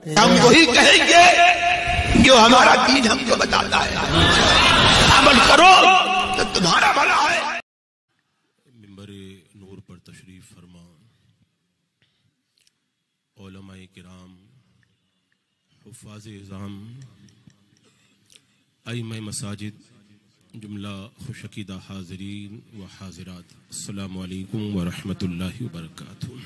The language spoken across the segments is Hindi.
हम वही कहेंगे जो हमारा दीन हमको बताता है। अमल करो तो तुम्हारा भला है। मिंबर नूर पर तशरीफ फरमा उलमाए किराम, हुफ़ाज़ इज़ाम, आइम्माए मसाजिद, जुमला खुशअक़ीदा हाज़रीन व हाज़िरात, अस्सलामु अलैकुम व रहमतुल्लाहि व बरकातुहू।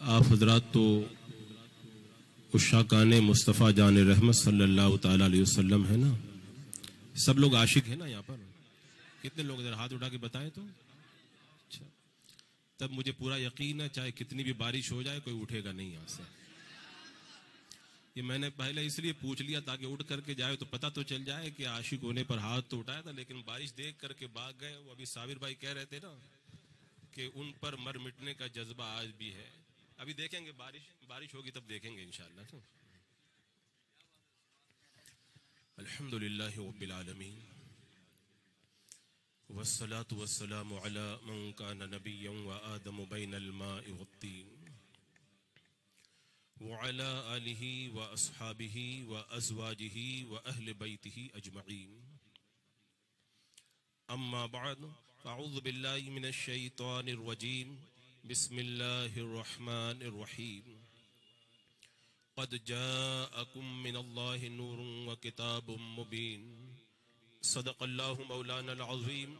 आप हज़रात तो उशाकाने मुस्तफ़ा जान रहमत सल्लल्लाहु ताला अलैहि वसल्लम है ना, सब लोग आशिक है ना यहाँ पर? कितने लोग इधर हाथ उठा के बताएं तो। अच्छा, तब मुझे पूरा यकीन है चाहे कितनी भी बारिश हो जाए कोई उठेगा नहीं यहाँ से। ये मैंने पहले इसलिए पूछ लिया ताकि उठ करके जाए तो पता तो चल जाए कि आशिक होने पर हाथ तो उठाया था, लेकिन बारिश देख करके भाग गए। वो अभी साबिर भाई कह रहे थे ना कि उन पर मर मिटने का जज्बा आज भी है। अभी देखेंगे, बारिश होगी तब देखेंगे इंशाअल्लाह। अल्हम्दुलिल्लाहि रब्बिल आलमीन वस्सलातु वस्सलामु अला मन काना नबिय्यन व आदमु बैनल माइ वत्तीन व अला आलिहि व अस्हाबिहि व अज़वाजिहि व अहले बैतिहि अजमईन। अम्मा बअद, अऊज़ु बिल्लाहि मिनश शैतानिर रजीम, बिस्मिल्लाहिर रहमानिर रहीम। क़द जाअकुम मिनल्लाहि नूरुन व किताबुम मुबीन। सदक़ल्लाहु मौलानल अज़ीम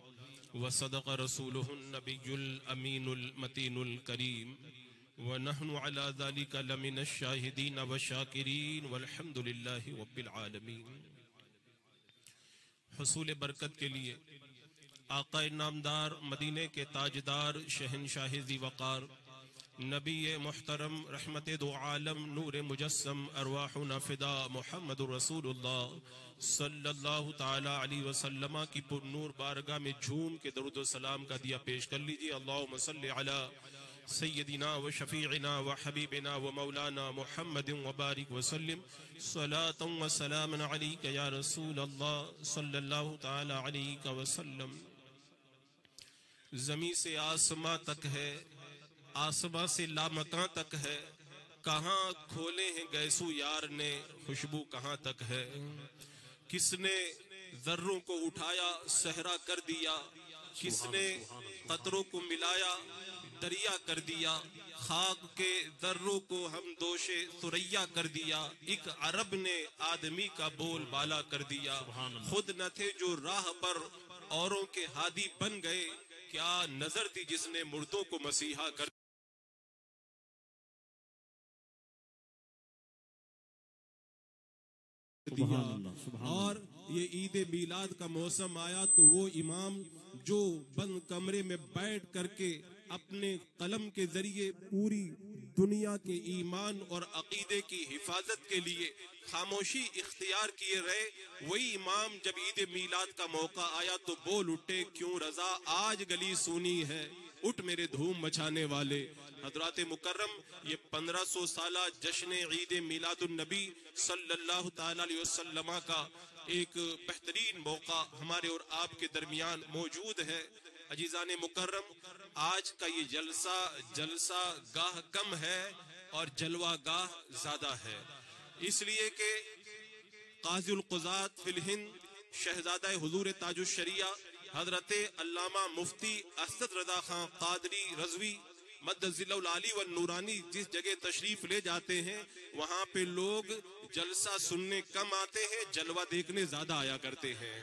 व सदक़ रसूलुहुन नबियुल अमीनुल मतीनुल करीम व नहनु अला ज़ालिका लमिनश शाहिदीन व शाकिरीन वल्हम्दुलिल्लाहि रब्बिल आलमीन। हुसूल बरकत के लिए आक़ाए नामदार, मदीने के ताजदार, शहंशाह ज़ी वक़ार, नबी मुहतरम, रहमते दो आलम, नूर मुजस्सम, अरवाहुना फ़िदा मुहम्मदुर रसूलुल्लाह सल्लल्लाहु ताला अलैहि वसल्लम की पुरनूर बारगाह में झूम के दरूद व सलाम का दिया पेश कर लीजिए। अल्लाहुम्मा सल्लि अला सय्यदिना व शफ़ीइना व हबीबिना व मौलाना मुहम्मदिन व बारिक व सल्लिम सलातन व सलामन अलैका या रसूलल्लाह सल्लल्लाहु ताला अलैहि वसल्लम। ज़मीं से आसमां तक है, आसमां से लामकां तक है, कहाँ खोले हैं गैसू यार ने, खुशबू कहाँ तक है। किसने जर्रों को उठाया सहरा कर दिया, किसने कतरों को मिलाया दरिया कर दिया, खाक के जर्रों को हम दोषे सुरैया कर दिया। एक अरब ने आदमी का बोल बाला कर दिया। खुद न थे जो राह पर औरों के हादी बन गए, क्या नजर थी जिसने मुर्दों को मसीहा कर। और ये ईद मिलाद का मौसम आया तो वो इमाम जो बंद कमरे में बैठ करके अपने कलम के जरिए पूरी दुनिया के ईमान और अकीदे की हिफाजत के लिए खामोशी इख्तियार किए रहे, वही इमाम जब ईद मिलाद का मौका आया तो बोल उठे, क्यों रजा आज गली सुनी है, उठ मेरे धूम मचाने वाले। हजरात मुकर्रम, ये 1500 साला जश्न ईद मिलादुन नबी सल्लल्लाहु ताला अलैहि वसल्लम का एक बेहतरीन मौका हमारे और आपके दरमियान मौजूद है। अजीजाने मुकर्रम, आज का ये जलसा गाह कम है और जलवा गाह ज्यादा है, इसलिए कि काज़िउल क़ुज़ात फिल हिंद शहजादा हुजूर ताजुश शरिया हजरत अल्लामा मुफ्ती असद रज़ा खां क़ादरी रज़वी मद्दज़िल्लहुल आली व नूरानी जिस जगह तशरीफ ले जाते हैं वहाँ पे लोग जलसा सुनने कम आते हैं, जलवा देखने ज्यादा आया करते हैं।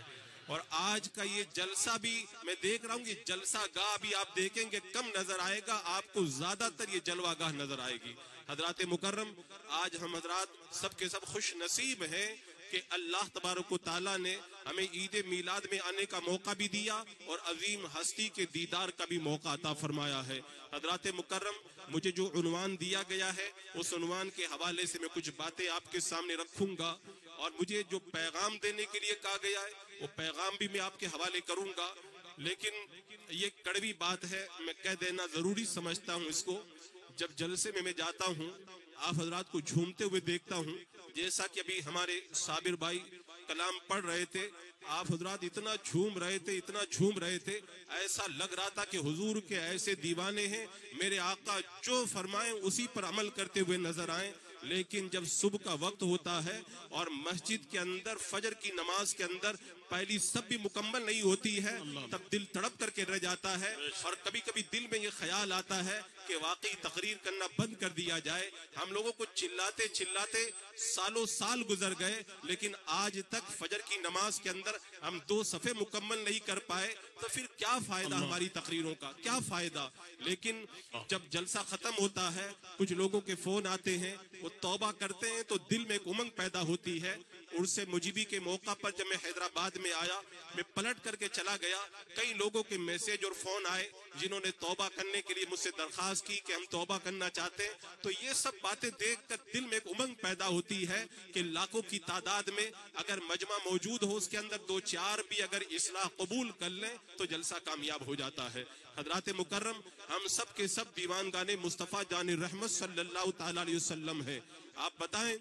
और आज का ये जलसा भी मैं देख रहा हूँ, ये जलसा गाह भी आप देखेंगे कम नजर आएगा, आपको ज्यादातर ये जलवा गाह नजर आएगी। हजरात मुकर्रम, आज हम हजरात सबके सब खुश नसीब हैं कि अल्लाह तबारक व तआला ने हमें ईद मिलाद में आने का मौका भी दिया और अजीम हस्ती के दीदार का भी मौका अता फरमाया है। हजरात मुकर्रम, मुझे जो उन्वान दिया गया है उस उन्वान के हवाले से मैं कुछ बातें आपके सामने रखूंगा और मुझे जो पैगाम देने के लिए कहा गया है वो पैगाम भी मैं आपके हवाले करूंगा, लेकिन ये कड़वी बात है, मैं कह देना जरूरी समझता हूँ इसको। जब जलसे में मैं जाता हूँ, आप हजरात को झूमते हुए देखता हूँ, जैसा कि अभी हमारे साबिर भाई कलाम पढ़ रहे थे, आप हजरात इतना झूम रहे थे, इतना झूम रहे थे, ऐसा लग रहा था कि हुजूर के ऐसे दीवाने हैं, मेरे आका जो फरमाएं उसी पर अमल करते हुए नजर आए। लेकिन जब सुबह का वक्त होता है और मस्जिद के अंदर फजर की नमाज के अंदर पहली सब भी मुकम्मल नहीं होती है, तब दिल तड़प करके रह जाता है और कभी कभी दिल में ये ख्याल आता है कि वाकई तकरीर करना बंद कर दिया जाए। हम लोगों को चिल्लाते चिल्लाते सालों साल गुजर गए, लेकिन आज तक फजर की नमाज के अंदर हम 2 सफ़े मुकम्मल नहीं कर पाए, तो फिर क्या फायदा हमारी तकरीरों का, क्या फायदा। लेकिन जब जलसा खत्म होता है, कुछ लोगों के फोन आते हैं, वो तौबा करते हैं, तो दिल में एक उमंग पैदा होती है। उर्से मुजीबी के मौका पर जब मैं हैदराबाद में आया, मैं पलट करके चला गया, कई लोगों के मैसेज और फोन आए जिन्होंने तौबा करने के लिए मुझसे दरखास्त की कि हम तौबा करना चाहते हैं। तो ये सब बातें देखकर दिल में एक उमंग पैदा होती है कि लाखों की तादाद में अगर मजमा मौजूद हो, उसके अंदर 2-4 भी अगर इस्लाह कबूल कर लें तो जलसा कामयाब हो जाता है। हजरात मुकर्रम, हम सब के सब दीवान गाने मुस्तफ़ा जान रहमत सल्लल्लाहु ताला अलैहि वसल्लम है। आप बताएं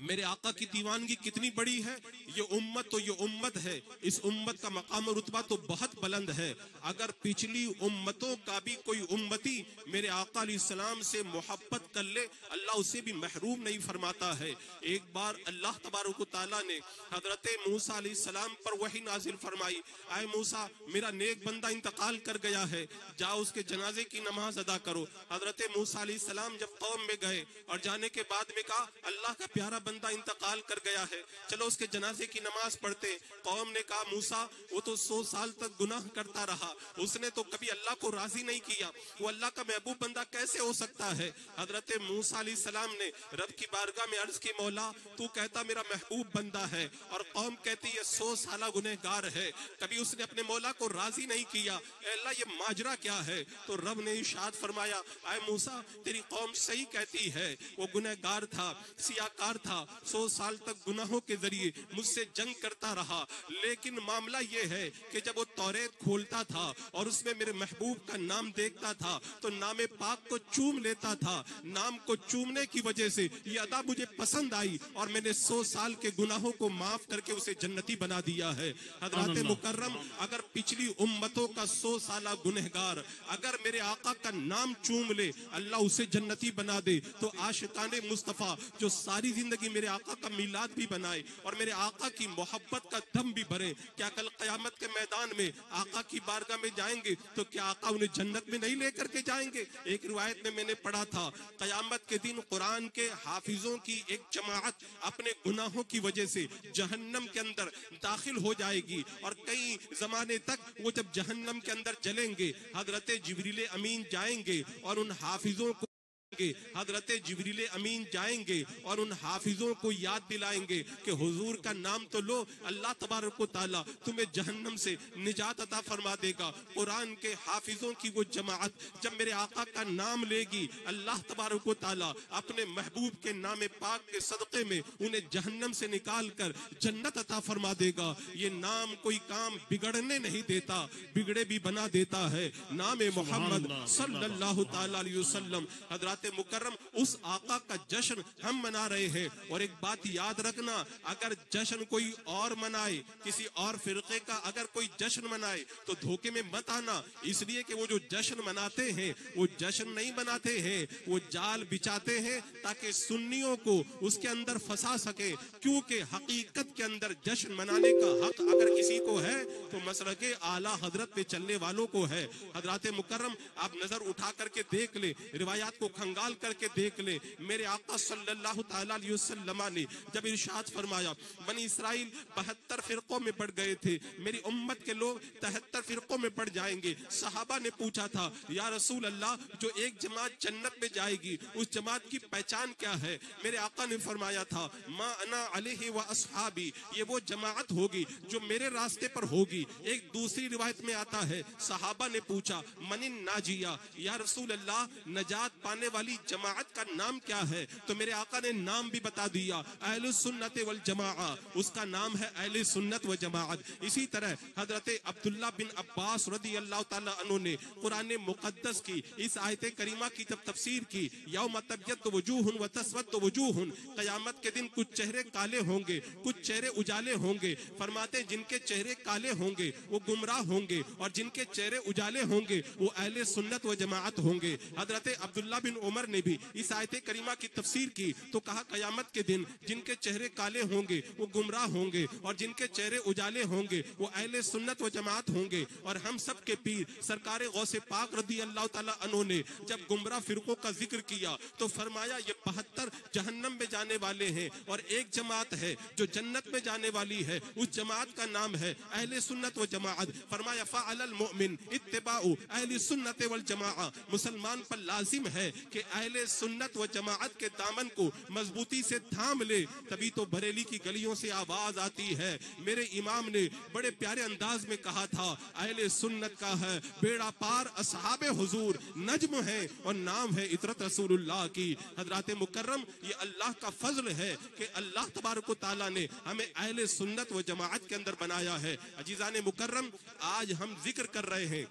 मेरे आका की दीवानगी कितनी बड़ी है। ये उम्मत तो ये उम्मत है, इस उम्मत का मकाम और रुतबा तो बहुत बुलंद है। अगर पिछली उम्मतों का भी कोई उम्मती मेरे आका अलैहिस्सलाम से मोहब्बत कर ले, अल्लाह उसे भी महरूम नहीं फरमाता है। एक बार अल्लाह तबारक व तआला ने हजरत मूसा अलैहिस्सलाम पर वही नाजिल फरमाई, आए मूसा, मेरा नेक बंदा इंतकाल कर गया है, जाओ उसके जनाजे की नमाज अदा करो। हजरत मूसा अलैहिस्सलाम जब कौम में गए और जाने के बाद में कहा, अल्लाह का प्यारा बंदा इंतकाल कर गया है, चलो उसके जनाजे की नमाज पढ़ते। कौम ने कहा, मूसा वो तो 100 साल तक गुनाह करता रहा, उसने तो कभी अल्लाह को राजी नहीं किया, वो अल्लाह का महबूब बंदा कैसे हो सकता है। हजरत मूसा अलैहिस्सलाम ने रब की बारगाह में अर्ज की, मौला तू कहता मेरा महबूब बंदा है और कौम कहती है 100 साल गुनहगार है, कभी उसने अपने मौला को राजी नहीं किया, अल्लाह ये माजरा क्या है। तो रब ने इरशाद फरमाया, आए मूसा तेरी कौम सही कहती है, वो गुनहगार था, सियाकार था, 100 साल तक गुनाहों के जरिए मुझसे जंग करता रहा। लेकिन मामला ये है कि जब वो तौरेत खोलता था और उसमें मेरे महबूब का नाम देखता था तो नाम पाक को चूम लेता था। नाम को चूमने की वजह से ये अदा मुझे पसंद आई और मैंने 100 साल के गुनाहों को माफ करके उसे जन्नती बना दिया है। हजरत मुकर्रम, अगर पिछली उम्मतों का 100 साल गुनहगार अगर मेरे आका का नाम चूम ले, अल्लाह उसे जन्नती बना दे, तो आशिकाने मुस्तफा जो सारी जिंदगी मेरे आका का मिलाद भी बनाए और मेरे आका की मोहब्बत का दम भी भरे, क्या कल कयामत के मैदान में आका की बारगाह में जाएंगे तो क्या आका उन्हें जन्नत में नहीं लेकर के जाएंगे। एक रिवायत में मैंने पढ़ा था, कयामत के दिन कुरान के हाफिजों की एक जमाअत अपने गुनाहों की वजह से जहन्नम के अंदर दाखिल हो जाएगी और कई जमाने तक वो जब जहन्नम के अंदर जलेंगे, हजरत जिब्रील अमीन जाएंगे और उन हाफिजों को हजरत जिब्रील अमीन जाएंगे और उन हाफिजों को याद दिलाएंगे कि हुजूर का नाम तो लो, अल्लाह तबारक व तआला तुम्हें जहन्नम से निजात अता फरमा देगा। कुरान के हाफिजों की वो जमाअत जब मेरे आका का नाम लेगी, अल्लाह तबारक व तआला अपने महबूब के नाम पाक के सदक़े में उन्हें जहन्नम से निकाल कर जन्नत अता फरमा देगा। ये नाम कोई काम बिगड़ने नहीं देता, बिगड़े भी बना देता है। नाम मोहम्मद सल्लल्लाहु ताला अलैहि वसल्लम, हजरत मुकर्रम, उस आका का जश्न हम मना रहे हैं। और एक बात याद रखना, अगर जश्न कोई और मनाए, किसी और फिरके का अगर कोई जश्न मनाए तो धोखे में मत आना, इसलिए कि वो जो जश्न मनाते हैं वो जश्न नहीं मनाते हैं, वो जाल बिछाते हैं ताकि सुन्नियों को उसके अंदर फंसा सके। क्योंकि हकीकत के अंदर जश्न मनाने का हक अगर किसी को है तो मसलके आला हजरत पे चलने वालों को है। हजरत मुकर्रम, आप नजर उठा करके देख ले, रिवायात को गाल करके देख ले, मेरे आका सल्लल्लाहु ताला अलैहि वसल्लम ने जब इरशाद फरमाया, बनी इस्राइल 72 फिरकों में बढ़ गए थे, मेरी उम्मत के लोग 73 फिरकों में बढ़ जाएंगे। सहाबा ने पूछा था, या रसूल अल्लाह, जो एक जमात जन्नत में जाएगी उस जमात की पहचान क्या है। मेरे आका ने फरमाया था, मा अना अलैहि व अस्हाबी, ये वो जमात होगी जो मेरे रास्ते पर होगी। एक दूसरी रिवायत में आता है, सहाबा ने पूछा, मनिन नाजिया, या रसूल अल्लाह, नजात पाने वाली जमात का नाम क्या है, तो मेरे आका ने नाम भी बता दिया, अहले सुन्नत वल जमाआ, उसका नाम है अहले सुन्नत व जमात। इसी तरह हजरत अब्दुल्ला बिन अब्बास रदी अल्लाह ताला अन्हु ने कुरान मुकद्दस की इस आयत करीमा की जब तफसीर की, यौम तब्यद्दु वजूहुन व तस्वद्दु वजूहुन, क़यामत के दिन कुछ चेहरे काले होंगे, कुछ चेहरे उजाले होंगे। फरमाते जिनके चेहरे काले होंगे वो गुमराह होंगे और जिनके चेहरे उजाले होंगे वो अहले सुन्नत व जमात होंगे। हजरत अब्दुल्ला बिन उमर ने भी इस आयत करीमा की तफसीर की तो कहा, क़यामत के दिन जिनके चेहरे काले होंगे वो गुमराह होंगे और जिनके चेहरे उजाले होंगे वो अहले सुन्नत व जमात होंगे। और हम सब के पीर सरकार गौसे पाक रदी अल्लाह ताला अन्हु ने जब गुमराह फिरकों का जिक्र किया तो फरमाया ये 72 जहन्नम में जाने वाले हैं और एक जमात है जो जन्नत में जाने वाली है, उस जमात का नाम है अहले सुन्नत व जमात। फरमाया फ़अलल मुमिन इत्तिबाउ अहले सुन्नत वल जमाआ, मुसलमान पर लाजिम है कि अहले सुन्नत व जमात के दामन को मजबूती से थाम ले। तभी तो बरेली की गलियों से आवाज आती है, मेरे इमाम ने बड़े प्यारे अंदाज में कहा था, अहले सुन्नत का है बेड़ा पार असहाबे हुजूर, नज्म है और नाम है इतरत रसूलुल्लाह की। हजरात मुकर्रम, ये अल्लाह का फजल है कि अल्लाह तबारक व तआला ने हमें अहले सुन्नत व जमात के अंदर बनाया है। अजीजाने मुकर्रम, आज हम जिक्र कर रहे हैं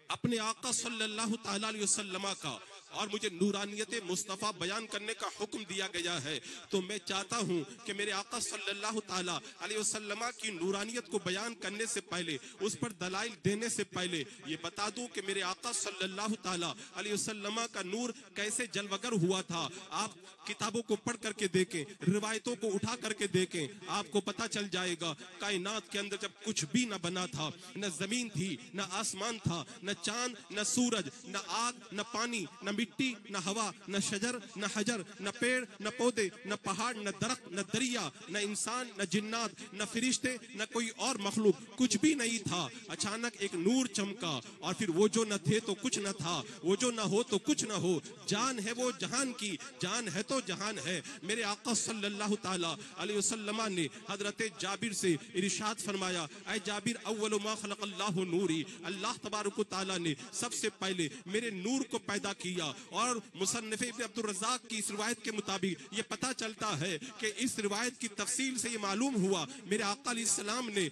अपने आका सल्लल्लाहु तआला अलैहि वसल्लम का और मुझे नूरानियत मुस्तफ़ा बयान करने का हुक्म दिया गया है, तो मैं चाहता हूं कि मेरे आका सल्लल्लाहु तआला अलैहि वसल्लम की नूरानियत को बयान करने से पहले, उस पर दलाइल देने से पहले ये बता दूं कि मेरे आका सल्लल्लाहु तआला अलैहि वसल्लम का नूर कैसे जलवगर हुआ था। आप किताबों को पढ़ करके देखें, रिवायतों को उठा करके देखें, आपको पता चल जाएगा कायनात के अंदर जब कुछ भी न बना था, न जमीन थी, न आसमान था, न चांद, न सूरज, न आग, न पानी, न मिट्टी, न हवा, न शजर, न हजर, न पेड़, न पौधे, न पहाड़, न दरख्त, न दरिया, न इंसान, न जिन्नात, न फरिश्ते, न कोई और मखलूक, कुछ भी नहीं था। अचानक एक नूर चमका और फिर वो जो न थे तो कुछ न था, वो जो न हो तो कुछ न हो। जान है वो जहान की, जान है तो जहान है। मेरे आका सल्लल्लाहु ताला अलैहि वसल्लम ने हजरत जाबिर से इरशाद फरमाया, ऐ जाबिर, अव्वलु मा खलक़ल्लाहु नूरी, अल्लाह तबारक व तआला ने सबसे पहले मेरे नूर को पैदा किया। और मुसन्निफ इब्न अब्दुर रज़्ज़ाक़ की इस रिवायत के मुताबिक ये पता चलता है कि इस रिवायत की तफसील से ये मालूम हुआ मेरे आका अलैहिस्सलाम ने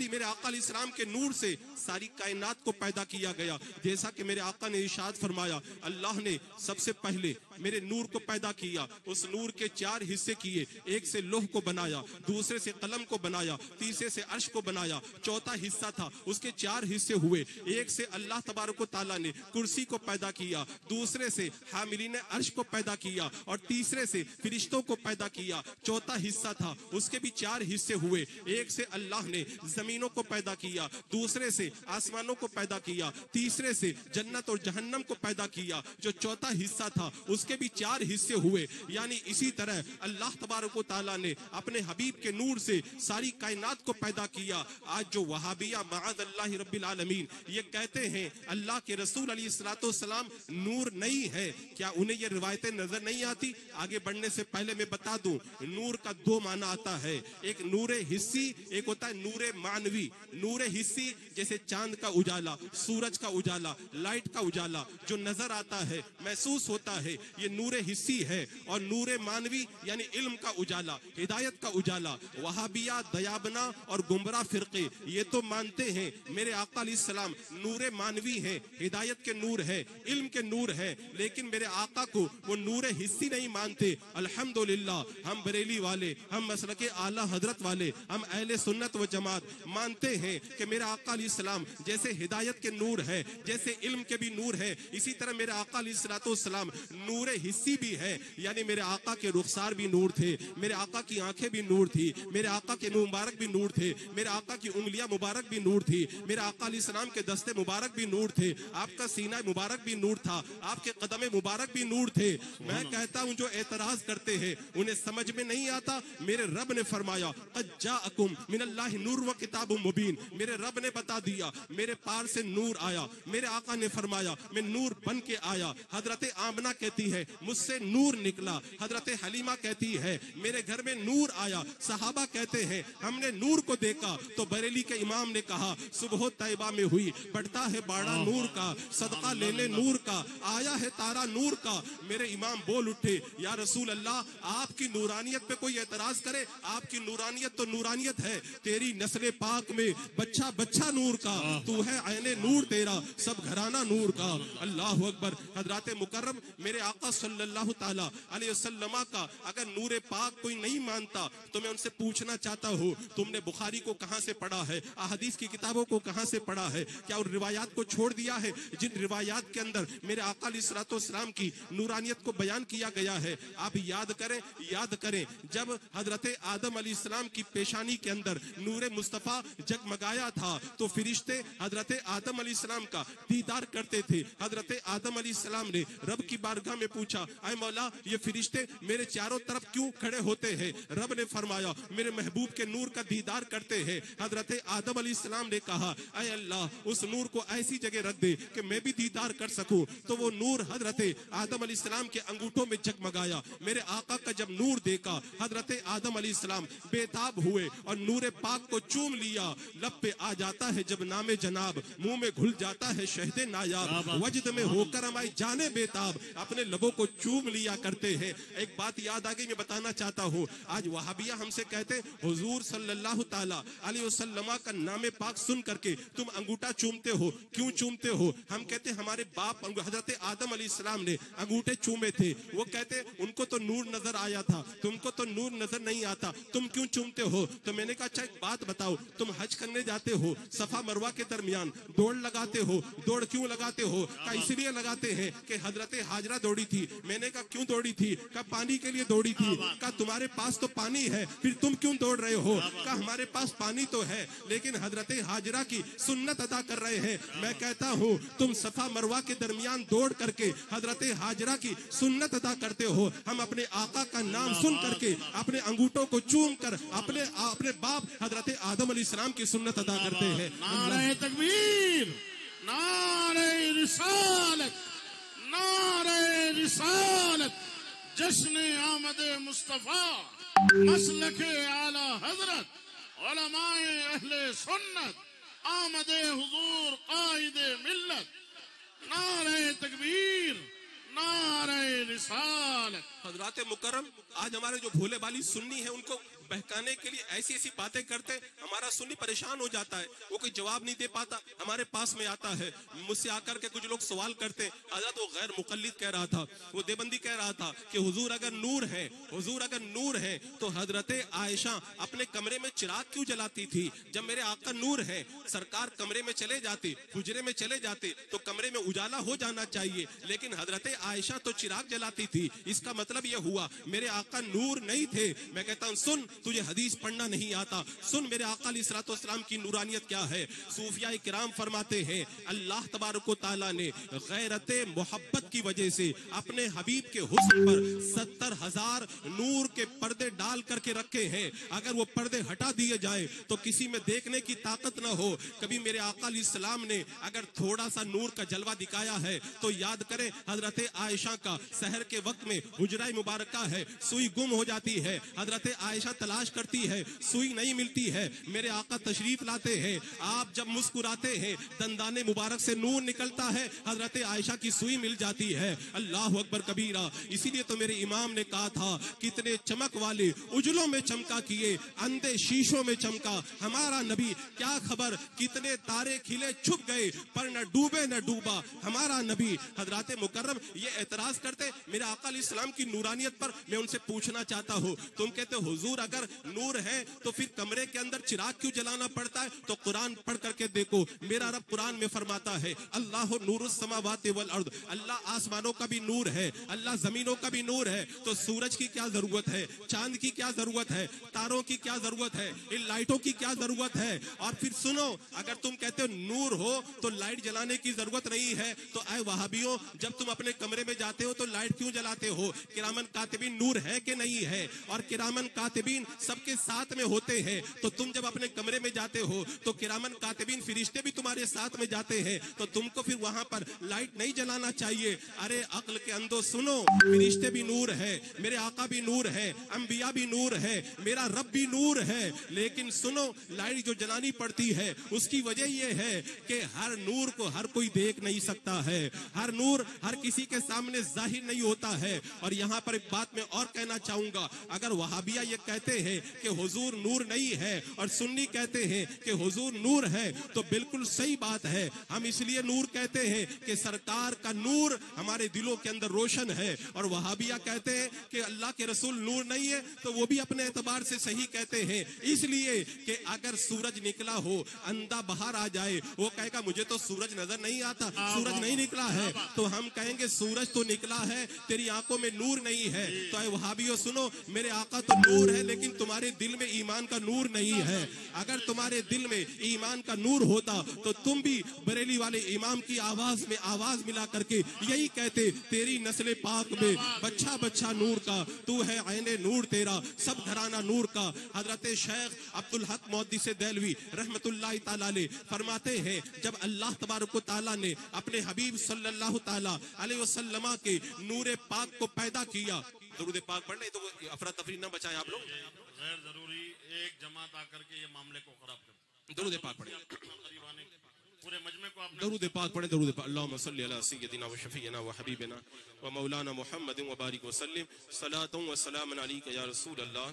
मेरे आका अलैहिस्सलाम के नूर से सारी कायनात को पैदा किया गया। जैसा कि मेरे आका ने इरशाद फरमाया, अल्लाह ने सबसे पहले मेरे नूर को पैदा किया, उस नूर के 4 हिस्से किए, एक से लोह को बनाया, दूसरे से कलम को बनाया, तीसरे से अर्श को बनाया, चौथा हिस्सा था उसके 4 हिस्से हुए। एक से अल्लाह तबारक व तआला ने कुर्सी को पैदा किया, दूसरे से हामिलीन अर्श को पैदा किया और तीसरे से फरिश्तों को पैदा किया। चौथा हिस्सा था उसके भी 4 हिस्से हुए। एक से अल्लाह ने जमीनों को पैदा किया, दूसरे से आसमानों को पैदा किया, तीसरे से जन्नत और जहन्नम को पैदा किया। जो चौथा हिस्सा था उसके भी 4 हिस्से हुए। यानी इसी तरह अल्लाह तबारक व तआला ने अपने हबीब के नूर से सारी कायनात को पैदा किया। आज जो वहाबिया माअज़ल्लाहि रब्बिल आलमीन ये कहते हैं अल्लाह के रसूल अलैहिस्सलातु वस्सलाम नूर नहीं है, क्या उन्हें ये रिवायतें नजर नहीं आती? आगे बढ़ने से पहले मैं बता दूं, नूर का 2 माना आता है, एक नूरे हिस्सी, एक होता है नूरे मानवी। नूरे हिस्सी जैसे चांद का उजाला, सूरज का उजाला, लाइट का उजाला जो नजर आता है, महसूस होता है, ये नूरे हिस्सी है। और नूरे मानवी यानी इल्म का उजाला, हिदायत का उजाला। वहाबिया, दयाबना और गुमराह फिरके ये तो मानते हैं मेरे आका अलैहिस्सलाम नूरे मानवी है, हिदायत के नूर है, इल्म के नूर है, लेकिन मेरे आका को वो नूरे हिस्सी नहीं मानते। अल्हम्दुलिल्लाह हम बरेली वाले, हम मसलके आला हजरत वाले, हम अहले सुन्नत व जमात मानते हैं कि मेरा आका अलैहिस्सलाम जैसे हिदायत के नूर है, जैसे इल्म के भी नूर है, इसी तरह मेरे आका अलैहिस्सलाम नूरे हिस्सी भी है। यानी मेरे आका के रुखसार भी नूर थे, मेरे आका की आंखें भी नूर थी, मेरे आका के मुंह मुबारक भी नूर थे, मेरे आका की उंगलियां मुबारक भी नूर थी, मेरे आका अलैहिस्सलाम के दस्ते मुबारक भी नूर थे, आपका सीना मुबारक भी नूर था, आपके कदमे मुबारक भी नूर थे। मैं कहता हूं जो एतराज करते हैं उन्हें समझ में नहीं आता। मेरे रब ने फरमाया क़द जाअकुम मिनल्लाहि नूर व किताबुम मुबीन, मेरे रब ने बता दिया मेरे पार से नूर आया। मेरे आका ने फरमाया मैं नूर बन के आया। हजरत आमना कहती है मुझसे नूर निकला। हजरत हलीमा कहती है मेरे घर में नूर आया। सहाबा कहते हैं हमने नूर को देखा तो बरेली के इमाम ने कहा सुबह तैयबा में हुई, बढ़ता है बाड़ा नूर का, सदका ले ले नूर का, आया है तारा नूर का। मेरे इमाम बोल उठे या रसूल अल्लाह, आपकी नूरानियत पे कोई एतराज करे? आपकी नूरानियत तो नूरानियत है, तेरी नस्ल पाक में बच्चा बच्चा नूर का, तू है ऐने नूर तेरा, सब घराना नूर का। अल्लाह अकबर। हजरत मुकर्रम मेरे आका सल्लल्लाहु ताला अलैहि वसल्लम का अगर नूर पाक कोई नहीं मानता तो मैं उनसे पूछना चाहता हूँ तुमने बुखारी को कहाँ से पढ़ा है, अहदीस की किताबों को कहाँ से पढ़ा है? क्या उन रिवायात को छोड़ दिया है जिन रिवायात के अंदर मेरे आका अलैहिस्सलाम की नूरानियत को बयान किया गया है? आप याद करें जब हजरत आदम अलैहिस्सलाम की पेशानी के अंदर नूर मुस्तफा जगमगाया था तो फरिश्ते हजरत आदम अलैहिस्सलाम का दीदार करते थे। हजरत आदम अलैहिस्सलाम ने रब की बारगाह में पूछा ऐ मौला ये फरिश्ते मेरे चारों तरफ क्यों खड़े होते हैं? रब ने फरमाया मेरे महबूब के नूर का दीदार करते हैं। हजरत आदम अलैहिस्सलाम ने कहा ऐ अल्लाह उस नूर को ऐसी जगह रख दे कि मैं भी दीदार कर सकूं। तो वो नूर हजरत आदम अलैहिस्सलाम के अंगूठों में जगमगाया। मेरे आका का जब नूर देखा हजरत आदम अलैहिस्सलाम बेताब हुए और नूर पाक को चूम लिया। लब पे आ जाता है जब नामे जनाब, मुंह में घुल जाता है शहदे नायाब, वजद में होकर हमारी जाने बेताब, अपने लबों को चूम लिया करते हैं। एक बात याद आ गई, मैं बताना चाहता हूँ। आज वहाबिया हमसे कहते हुजूर सल्लल्लाहु ताला अलैहि वसल्लम का नामे पाक सुन करके तुम अंगूठा चूमते हो, क्यों चूमते हो? हम कहते हमारे बाप हजरत आदम अलैहिस्सलाम ने अंगूठे चूमे थे। वो कहते उनको तो नूर नजर आया था, तुमको तो नूर नजर नहीं आता, तुम क्यों चूमते हो? तो मैंने कहा अच्छा एक बात बताओ, तुम हज करने जाते हो, सफा मरवा के दरमियान दौड़ लगाते हो, दौड़ क्यों लगाते हो? का इसलिए लगाते हैं कि हजरत हाजरा दौड़ी थी। मैंने कहा क्यों दौड़ी थी? का पानी के लिए दौड़ी थी। का तुम्हारे पास तो पानी है, फिर तुम क्यों दौड़ रहे हो? का हमारे पास पानी तो है लेकिन हजरत हाजरा की सुन्नत अदा कर रहे हैं। मैं कहता हूँ तुम सफा मरवा के दरमियान दौड़ करके हजरत हाजरा की सुन्नत अदा करते हो। हम अपने आका का नाम सुन करके अपने अंगूठों को चूम कर अपने बाप हजरत आदम अलैहिस्सलाम की सुन्नत अदा करते हैं। नारे तकबीर, नारे रिसालत, नारे रिसालत, जश्न आमद मुस्तफा, मसलके आला हजरत, उलमाए अहले सुन्नत, आमदे हुजूर कायदे मिल्लत। नारे तकबीर, नारे रिसालत। हजरात मुकर्रम आज हमारे जो भोले बाली सुन्नी है उनको बहकाने के लिए ऐसी ऐसी बातें करते, हमारा सुन्नी परेशान हो जाता है। वो कोई जवाब नहीं दे पाता, हमारे पास में आता है, मुझसे आकर के कुछ लोग सवाल करते। हजरत वो गैर मुकल्लिद कह रहा था, वो देवबंदी कह रहा था कि हुजूर अगर नूर है, हुजूर अगर नूर है तो हजरत आयशा अपने कमरे में चिराग क्यों जलाती थी? जब मेरे आका नूर है, सरकार कमरे में चले जाते, हुजरे में चले जाते तो कमरे में उजाला हो जाना चाहिए, लेकिन हजरत आयशा तो चिराग जलाती थी। इसका मतलब यह हुआ मेरे आका नूर नहीं थे। मैं कहता हूं सुन, तुझे हदीस पढ़ना नहीं आता, सुन मेरे आका अलैहिस्सलाम की नूरानियत क्या है। सूफिया किराम फरमाते हैं अल्लाह तबारक व तआला ने गैरत मोहब्बत की वजह से अपने हबीब के हुस्न पर 70,000 नूर के पर्दे डाल करके रखे हैं। अगर वो पर्दे हटा दिए जाए तो किसी में देखने की ताकत ना हो। कभी मेरे आका अलैहिस्सलाम ने अगर थोड़ा सा नूर का जलवा दिखाया है तो याद करें हजरत आयशा का सहर के वक्त में हुजरा मुबारका है, सुई गुम हो जाती है, हजरत आयशा तलाश करती है, सुई नहीं मिलती है। मेरे आका तशरीफ लाते हैं, आप जब मुस्कुराते हैं दंदाने मुबारक से नूर निकलता है, हजरत आयशा की सुई मिल जाती है। अल्लाह अकबर कबीरा। इसीलिए तो मेरे इमाम ने कहा था कितने चमक वाले उजलों में चमका किए, अंधे शीशों में चमका हमारा नबी। क्या खबर कितने तारे खिले छुप गए पर न डूबे न डूबा हमारा नबी। हजरत मुकर्रम ये एतराज करते मेरे आका अलैहिस्सलाम की नूरानियत पर। मैं उनसे पूछना चाहता हूँ, तुम कहते हो हुजूर अगर नूर है तो फिर कमरे के अंदर चिराग क्यों जलाना पड़ता है? तो कुरान पढ़ करके देखो, मेरा रब कुरान में फरमाता है अल्लाह नूरुस समावाति वल अर्द, अल्लाह आसमानों का भी नूर है, अल्लाह जमीनों का भी नूर है। तो सूरज की क्या जरूरत है, चांद की क्या जरूरत है, तारों की क्या जरूरत है, इन लाइटों की क्या जरूरत है? और फिर सुनो, अगर तुम कहते हो नूर हो तो लाइट जलाने की जरूरत नहीं है, तो आए वहाबियों जब तुम अपने कमरे में जाते हो तो लाइट क्यों जलाते हो? किरामन कातिबीन नूर है कि नहीं है? और किरामन कातिबीन सबके साथ में होते हैं। तो तुम जब अपने कमरे में जाते हो तो किरामन कातिबीन फरिश्ते भी तुम्हारे साथ में जाते हैं, तो तुमको फिर वहां पर लाइट नहीं जलाना चाहिए। अरे अक्ल के अंदो सुनो, फरिश्ते भी नूर है, मेरे आका भी नूर है, अंबिया भी नूर है, मेरा रब भी नूर है। लेकिन सुनो, लाइट जो जलानी पड़ती है उसकी वजह यह है कि हर नूर को हर कोई देख नहीं सकता है, हर नूर हर किसी के सामने जाहिर नहीं होता है। और यहाँ पर एक बात मैं और कहना चाहूंगा, अगर वहाबिया ये कहते हैं कि हुजूर नूर नहीं है और सुन्नी कहते हैं कि हुजूर नूर है, तो बिल्कुल सही बात है। हम इसलिए नूर कहते हैं कि सरकार का नूर हमारे दिलों के अंदर रोशन है, और वहाबिया कहते हैं कि अल्लाह के रसूल नूर नहीं है, तो वो भी अपने एतबार से सही कहते हैं। इसलिए कि अगर सूरज निकला हो, अंधा बाहर आ जाए, वो कहेगा मुझे तो सूरज नजर नहीं आता, सूरज नहीं निकला है, तो हम कहेंगे सूरज तो निकला है, तेरी आंखों में नूर नहीं है। तो ऐ वहाबियों सुनो, मेरे आका तो नूर है, लेकिन तुम्हारे दिल में ईमान का नूर नहीं है। अगर तुम्हारे दिल में ईमान का नूर होता तो तुम भी बरेली वाले इमाम की आवाज में आवाज मिला करके यही कहते, तेरी नस्ल पाक में बच्चा बच्चा नूर का, तू है ऐने नूर तेरा, सब घराना नूर का। हजरत शेख अब्दुल हक मोहद्दिस देहलवी रहमतुल्लाह ताला अलैह फरमाते हैं, जब अल्लाह तबारक व तआला ने अपने हबीब सल्लल्लाहु ताला अलैहि वसल्लम के नूर पाक को पैदा किया, दुरूद पाक पढ़ने तो अफरा तफरी न बचाएं आप लोग, गैर जरूरी एक जमात आकर के ये मामले को खराब कर, दुरूद पाक पढ़े, पूरे मजमे को आपने दरूद पाक पढ़े, दरूद पाक। अल्लाहुम्मा सल्ली अला सय्यदिना व शफीना व हबीबिना व मौलाना मुहम्मद व बारिक व सल्लिम सलातुन व सलामुन अलैका या रसूल अल्लाह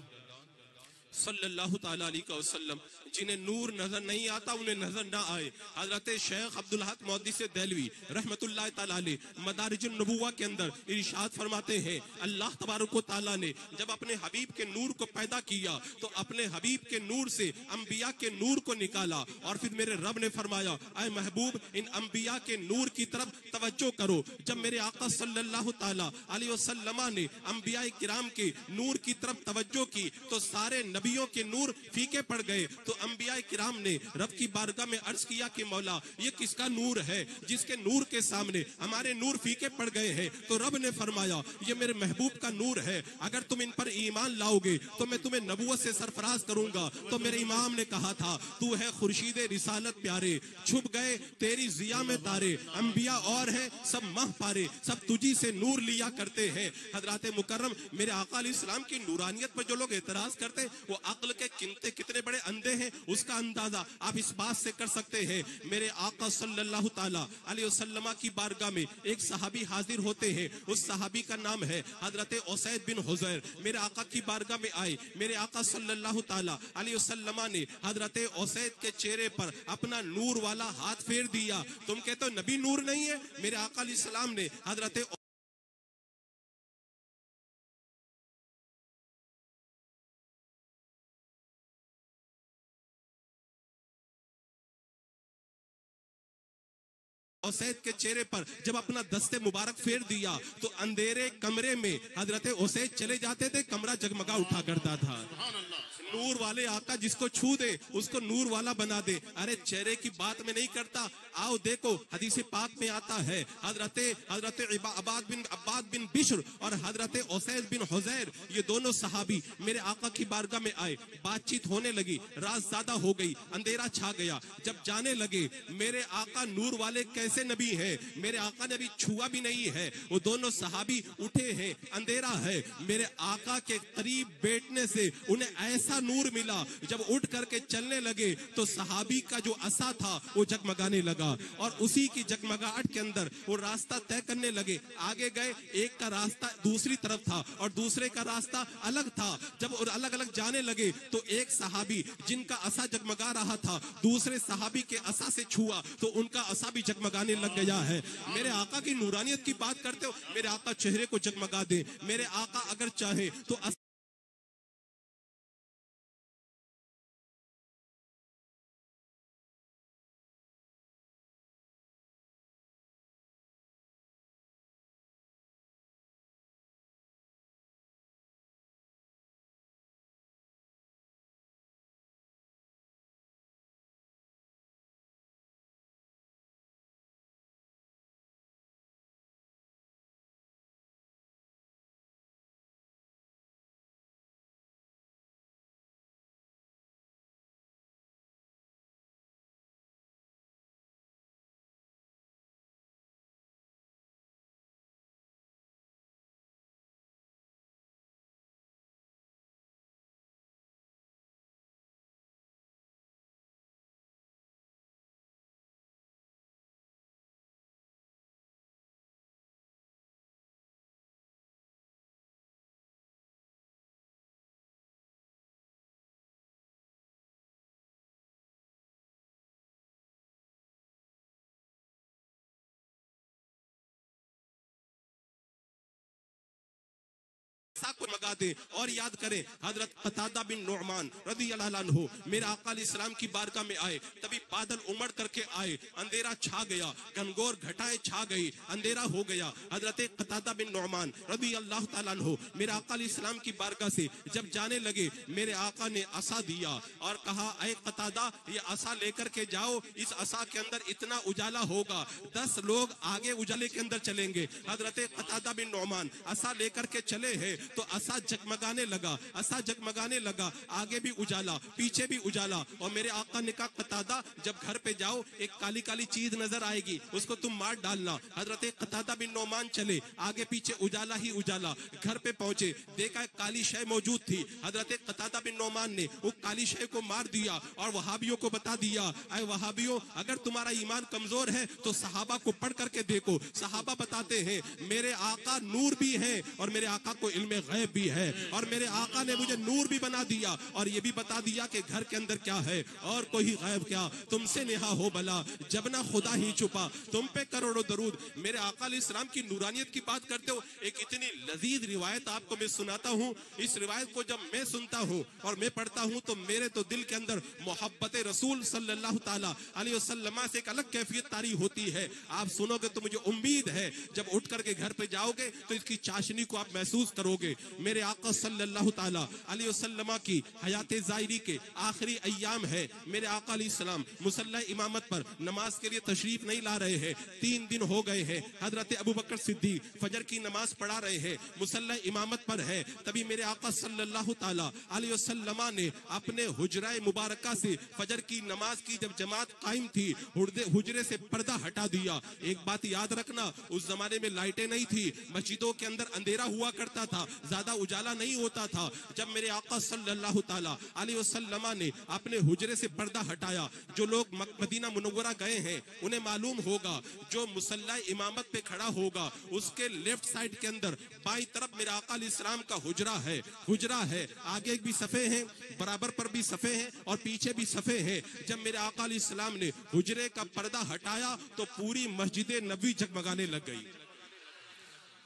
सल्लल्लाहु ताला अलैहि वसल्लम। जिन्हें नूर नजर नहीं आता उन्हें नजर ना आए। हजरत शेख अब्दुल हक मोहद्दिस देहलवी रहमतुल्लाह ताला अलैह मदारिजुन नबुव्वा के अंदर इरशाद फरमाते हैं, अल्लाह तबारक व तआला ने जब अपने हबीब के नूर को पैदा किया तो अपने हबीब के नूर से अंबिया के नूर को निकाला, और फिर मेरे रब ने फरमाया, ऐ महबूब इन अंबिया के नूर की तरफ तवज्जो करो। जब मेरे आका सल्लल्लाहु ताला अलैहि वसल्लम ने अंबिया किराम के नूर की तरफ तवज्जो की तो सारे नबियों के नूर फीके पड़ गए। तो अंबिया किराम ने रब की बारगाह में अर्ज किया कि मौला ये किसका नूर है जिसके नूर के सामने हमारे नूर फीके पड़ गए हैं। तो रब ने फरमाया ये मेरे महबूब का नूर है, अगर तुम इन पर ईमान लाओगे तो मैं तुम्हें नबूवत से सरफराज करूंगा। तो मेरे इमाम ने कहा था, तू है खुर्शीद रिसालत प्यारे, छुप गए तेरी जिया में तारे, अंबिया और है सब मह पारे, सब तुझी से नूर लिया करते हैं। हजरत मुकर्रम मेरे आका अलैहिस्सलाम की नूरानियत पर जो लोग एतराज करते वो अक्ल के कितने बड़े अंधे हैं उसका अंदाजा आप इस बात से कर सकते हैं। मेरे आका सल्लल्लाहु ताला अलैहि वसल्लम की बारगाह में एक सहाबी हाजिर होते हैं, उस सहाबी का नाम है हजरत उसैद बिन हुजैर। मेरे आका की बारगाह में आए, मेरे आका सल्लल्लाहु ताला अलैहि वसल्लम ने हजरत उसैद के चेहरे पर अपना नूर वाला हाथ फेर दिया। तुम कहते हो नबी नूर नहीं है, मेरे आका अलैहिस्सलाम ने हजरत उसैद के चेहरे पर जब अपना दस्ते मुबारक फेर दिया तो अंधेरे कमरे में हजरत उसैद चले जाते थे, कमरा जगमगा उठा करता था। नूर वाले आका जिसको छू दे उसको नूर वाला बना दे। अरे चेहरे की बात में नहीं करता, आओ देखो हदीस पाक में आता है हजरत अब्बाद बिन बिश्र और हजरत उसैद बिन हुजैर ये दोनों सहाबी मेरे आका की बारगाह में आए, बातचीत होने लगी, रात ज्यादा हो गई, अंधेरा छा गया। जब जाने लगे मेरे आका नूर वाले कैसे नबी है, मेरे आका ने अभी छुआ भी नहीं है, वो दोनों सहाबी उठे हैं, अंधेरा है, मेरे आका के करीब बैठने से उन्हें ऐसा नूर मिला, जब उठ करके चलने लगे तो सहाबी का जो असा था वो जगमगाने लगा, और उसी की जगमगाहट के अंदर वो रास्ता तय करने लगे। आगे गए, एक का रास्ता दूसरी तरफ था और दूसरे का रास्ता अलग था। जब अलग अलग जाने लगे तो एक सहाबी जिनका असा जगमगा रहा था दूसरे सहाबी के असा से छुआ तो उनका असा भी जगमगाने लग गया है। मेरे आका की नूरानियत की बात करते हो, मेरे आका चेहरे को जगमगा दे, मेरे आका अगर चाहे तो पाक को मगा दें और याद करें हजरत कतादा बिन नुअमान रज़ियल्लाहु अन्हु मेरे आका अलैहिस्सलाम की बारगाह में आए, तभी बादल उमड़ करके आए, अंधेरा छा गया, घनघोर घटाएं छा गई, अंधेरा हो गया। हजरत कतादा बिन नुअमान रज़ियल्लाहु ताला अन्हु मेरे आका अलैहिस्सलाम की बारगाह से जब जाने लगे, मेरे आका ने असा दिया और कहा, ऐ कतादा ये असा लेकर के जाओ, इस असा के अंदर इतना उजाला होगा, 10 लोग आगे उजाले के अंदर चलेंगे। हजरत कतादा बिन नुअमान असा लेकर के चले हैं तो असा जगमगाने लगा, असा जगमगाने लगा, आगे भी उजाला पीछे भी उजाला। और मेरे आका ने कहा, कतादा जब घर पे जाओ एक काली काली चीज नजर आएगी, उसको तुम मार डालना। हजरत कतादा बिन नुअमान चले, आगे पीछे उजाला ही उजाला, घर पे पहुंचे, देखा काली शय मौजूद थी। हजरत कतादा बिन नुअमान ने वो काली शय को मार दिया और वहाबियों को बता दिया, ऐ वहाबियों अगर तुम्हारा ईमान कमजोर है तो सहाबा को पढ़ करके देखो। सहाबा बताते हैं मेरे आका नूर भी है और मेरे आका को इल्मे गैब भी है, और मेरे आका ने मुझे नूर भी बना दिया और ये भी बता दिया कि घर के अंदर क्या है और कोई गैब क्या, तुमसे नेहा हो भला जब ना खुदा ही छुपा, तुम पे करोड़ों दरूद। मेरे आका अलैहिस्सलाम की नूरानियत की बात करते हो, एक इतनी लजीज रिवायत आपको मैं सुनाता हूँ। इस रिवायत को जब मैं सुनता हूँ और मैं पढ़ता हूँ तो मेरे तो दिल के अंदर मोहब्बत रसूल सल्लल्लाहु ताला अलैहि वसल्लम से एक अलग कैफियत तारी होती है। आप सुनोगे तो मुझे उम्मीद है जब उठ करके घर पे जाओगे तो इसकी चाशनी को आप महसूस करोगे। मेरे आका सल्लल्लाहु ताला अलैहि वसल्लम की हयात ज़ाहिरी के आखिरी अय्याम है। मेरे आका अलैहिस्सलाम मुसल्ला इमामत पर नमाज के लिए तशरीफ नहीं ला रहे हैं, 3 दिन हो गए हैं। हजरत अबू बकर सिद्दीक फजर की नमाज पढ़ा रहे हैं, मुसल्ला इमामत पर है। तभी मेरे आका सल्लल्लाहु ताला अलैहि वसल्लम ने अपने हुजरा मुबारका से फजर की नमाज की जब जमात कायम थी, हुजरे से पर्दा हटा दिया। एक बात याद रखना, उस जमाने में लाइटें नहीं थी, मस्जिदों के अंदर अंधेरा हुआ करता था, ज्यादा उजाला नहीं होता था। जब मेरे आका सल्लल्लाहु ताला अलैहि वसल्लम ने अपने हुजरे से पर्दा हटाया, जो लोग मदीना मुनव्वरा गए हैं उन्हें मालूम होगा, जो मुसल्ला इमामत पे खड़ा होगा उसके लेफ्ट साइड के अंदर बाईं तरफ मेरे आका अलैहिस्सलाम का हुजरा है, हुजरा है। आगे भी सफे हैं, बराबर पर भी सफे हैं और पीछे भी सफे हैं। जब मेरे आका अलैहिस्सलाम ने हुजरे का पर्दा हटाया तो पूरी मस्जिद नबी जगमगाने लग गई।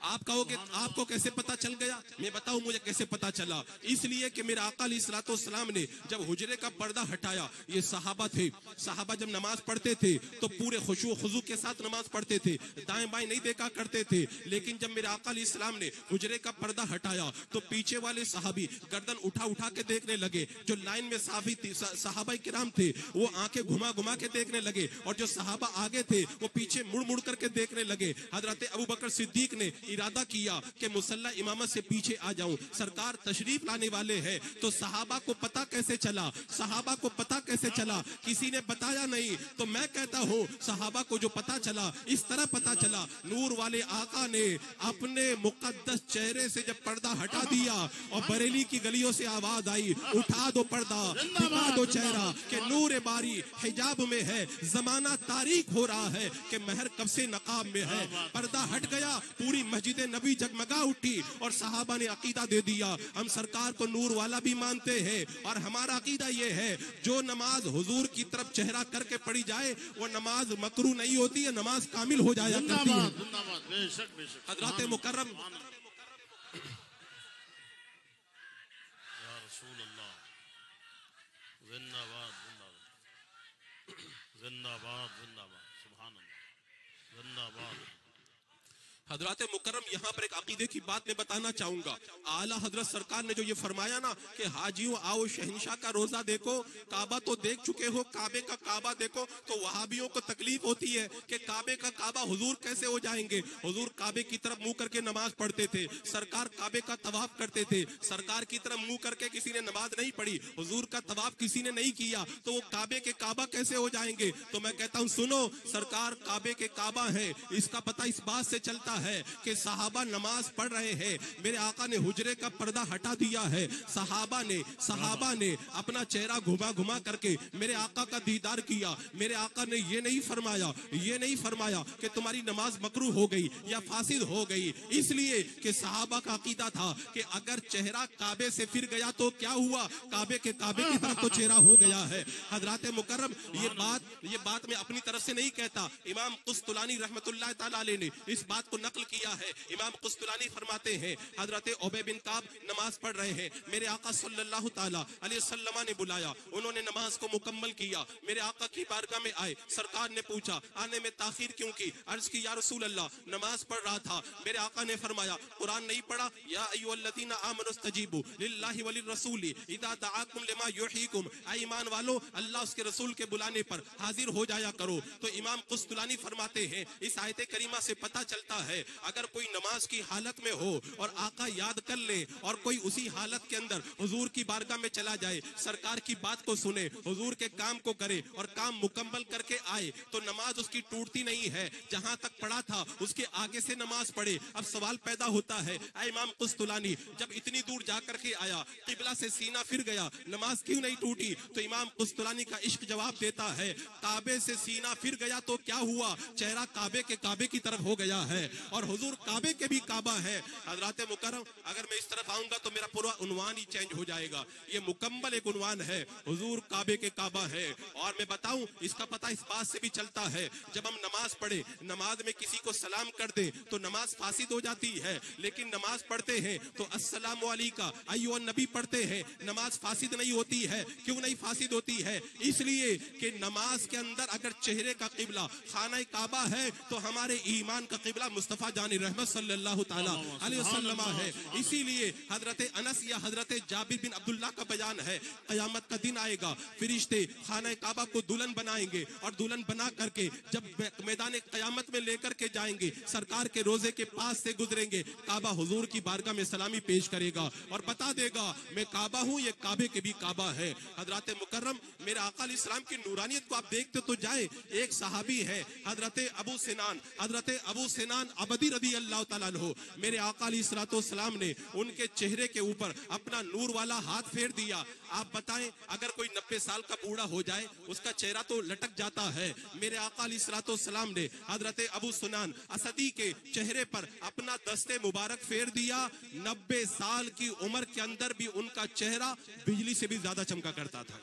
आप कहोगे आपको कैसे पता चल गया? मैं बताऊं मुझे कैसे पता चला। इसलिए कि मेरे आका अलैहिस्सलाम ने जब हुजरे का पर्दा हटाया, ये सहाबा थे, सहाबा जब नमाज पढ़ते थे तो पूरे खुशू खुजू के साथ नमाज पढ़ते थे, दाएं बाएं नहीं देखा करते थे। लेकिन जब मेरे आका अलैहिस्सलाम ने हुजरे का पर्दा हटाया तो पीछे वाले सहाबी गर्दन उठा उठा के देखने लगे। जो लाइन में साफी थी सहाबा किराम थे वो आंखें घुमा घुमा के देखने लगे, और जो सहाबा आगे थे वो पीछे मुड़ मुड़ करके देखने लगे। हजरत अबू बकर सिद्दीक ने इरादा किया कि मुसल्ला इमामत से पीछे आ जाऊं, सरकार तशरीफ लाने वाले हैं। तो सहाबा को पता कैसे चला? सहाबा को पता कैसे चला? किसी ने बताया नहीं। तो मैं कहता हूं सहाबा को जो पता चला इस तरह पता चला, नूर वाले आका ने अपने मुकद्दस चेहरे से जब पर्दा हटा दिया और बरेली की गलियों से आवाज आई, उठा दो पर्दा, दिखा दो चेहरा कि नूर बारी हिजाब में है, जमाना तारीख हो रहा है कि महर कब से नकाब में है। पर्दा हट गया, पूरी मस्जिद नबी जगमगा उठी और सहाबा ने अकीदा दे दिया, हम सरकार को नूर वाला भी मानते हैं और हमारा अकीदा ये है जो नमाज हुजूर की तरफ चेहरा करके पढ़ी जाए वो नमाज मकरू नहीं होती है, नमाज कामिल हो जाया करती है। हजरत मुकर्रम जिंदाबाद जिंदाबाद जिंदाबाद सुभान अल्लाह जिंदाबाद। हजरत मुकर्रम यहाँ पर एक अकीदे की बात मैं बताना चाहूंगा। आला हजरत सरकार ने जो ये फरमाया ना कि हाजियों आओ शहंशाह का रोजा देखो, काबा तो देख चुके हो, काबे का काबा देखो, तो वहाबियों को तकलीफ होती है कि काबे का काबा हुजूर कैसे हो जाएंगे। हुजूर काबे की तरफ मुंह करके नमाज पढ़ते थे, सरकार काबे का तवाफ करते थे, सरकार की तरफ मुंह करके किसी ने नमाज नहीं पढ़ी, हुजूर का तवाफ किसी ने नहीं किया, तो वो काबे के काबा कैसे हो जाएंगे। तो मैं कहता हूँ सुनो, सरकार काबे के काबा है, इसका पता इस बात से चलता है कि सहाबा नमाज पढ़ रहे हैं, मेरे आका ने हुजरे का पर्दा हटा दिया है, सहाबा ने अपना चेहरा घुमा घुमा करके मेरे आका का दीदार किया। मेरे आका ने ये नहीं फरमाया कि तुम्हारी नमाज मकरू हो गई या फासिद हो गई, इसलिए कि सहाबा का अकीदा था कि अगर चेहरा काबे से फिर गया तो क्या हुआ, काबे की तरफ तो चेहरा हो गया है। हजरत मुकर्रम ये बात मैं अपनी तरफ से नहीं कहता, इमाम कुस्तुलानी रहमतुल्लाह ताला अलैह ने इस बात को नकल किया है। इमाम कुस्तुलानी फरमाते हैं हजरत उबय बिन काब नमाज पढ़ रहे हैं, मेरे आका सल्लल्लाहु ताला अलैहि वसल्लम ने बुलाया, उन्होंने नमाज को मुकम्मल किया, मेरे आका की बारगाह में आए, सरकार ने पूछा आने में ताखीर क्यों की? अर्ज की या रसूल अल्लाह नमाज पढ़ रहा था। मेरे आका ने फरमाया कुरान नहीं पढ़ा? या अय्युहल्लज़ीना आमनुस्तजीबू लिल्लाहि वलिर्रसूली इज़ा दआकुम लिमा युहयीकुम, ऐ ईमान वालो अल्लाह उसके रसूल के बुलाने पर हाजिर हो जाया करो। तो इमाम कुस्तुलानी फरमाते हैं इस आयत करीमा से पता चलता है अगर कोई नमाज की हालत में हो और आका याद कर ले और कोई उसी हालत के अंदर हुजूर की बारगाह में चला जाए, सरकार की बात को सुने, हुजूर के काम को करे और काम मुकम्मल करके आए, तो नमाज उसकी टूटती नहीं है। जहां तक पढ़ा था उसके आगे से नमाज पढ़े। अब सवाल पैदा होता है ऐ इमाम कुस्तुलानी जब इतनी दूर जाकर के आया, किबला से सीना फिर गया, नमाज क्यों नहीं टूटी? तो इमाम कुस्तुलानी का इश्क जवाब देता है काबे से सीना फिर गया तो क्या हुआ, चेहरा काबे के काबे की तरफ हो गया है और हुजूर काबे के भी काबा है। हजरात मुकर्रम अगर मैं इस तरफ आऊंगा तो मेरा पूरा उन्वान ही चेंज हो जाएगा। ये मुकम्मल एक उन्वान है, हुजूर काबे के काबा है। और मैं बताऊं इसका पता इस बात से भी चलता है जब हम नमाज पढ़े, नमाज में किसी को सलाम कर दे तो नमाज फासिद हो जाती है, लेकिन नमाज पढ़ते हैं तो अस्सलामु अलैका अय्युहन नबी पढ़ते हैं, नमाज फासिद नहीं होती है। क्यों नहीं फासिद होती है? इसलिए कि नमाज के अंदर अगर चेहरे का किबला खाना काबा है तो हमारे ईमान का किबला मुस्तफा जानी रहमत सल्लल्लाहु ताला अलैहि वसल्लम है। इसीलिए हजरत अनस या हजरत जाबिर बिन अब्दुल्लाह का बयान है कयामत का दिन आएगा, फिरिश्ते खाना काबा को दुल्हन बनाएंगे और दुल्हन बना करके जब मैदान कयामत में लेकर के जाएंगे, सरकार के रोजे के पास से गुजरेंगे, काबा हुजूर की बारगाह में सलामी पेश करेगा और बता देगा मैं काबा हूँ, ये काबे के भी काबा है। हजरत मुकर्रम मेरे आका अलैहिस्सलाम की नूरानियत को आप देखते तो जाए। एक सहाबी है हजरत अबू सिनान अबदी रदी अल्लाह ताला अन्हु, मेरे आका अलैहिस्सलाम ने उनके चेहरे के ऊपर अपना नूर वाला हाथ फेर दिया। आप बताएं अगर कोई 90 साल का बूढ़ा हो जाए उसका चेहरा तो लटक जाता है। मेरे आका अलैहिस्सलाम ने हजरत अबू सिनान असदी के चेहरे पर अपना दस्ते मुबारक फेर दिया। 90 साल की उम्र के अंदर भी उनका चेहरा बिजली से भी ज्यादा चमका करता था।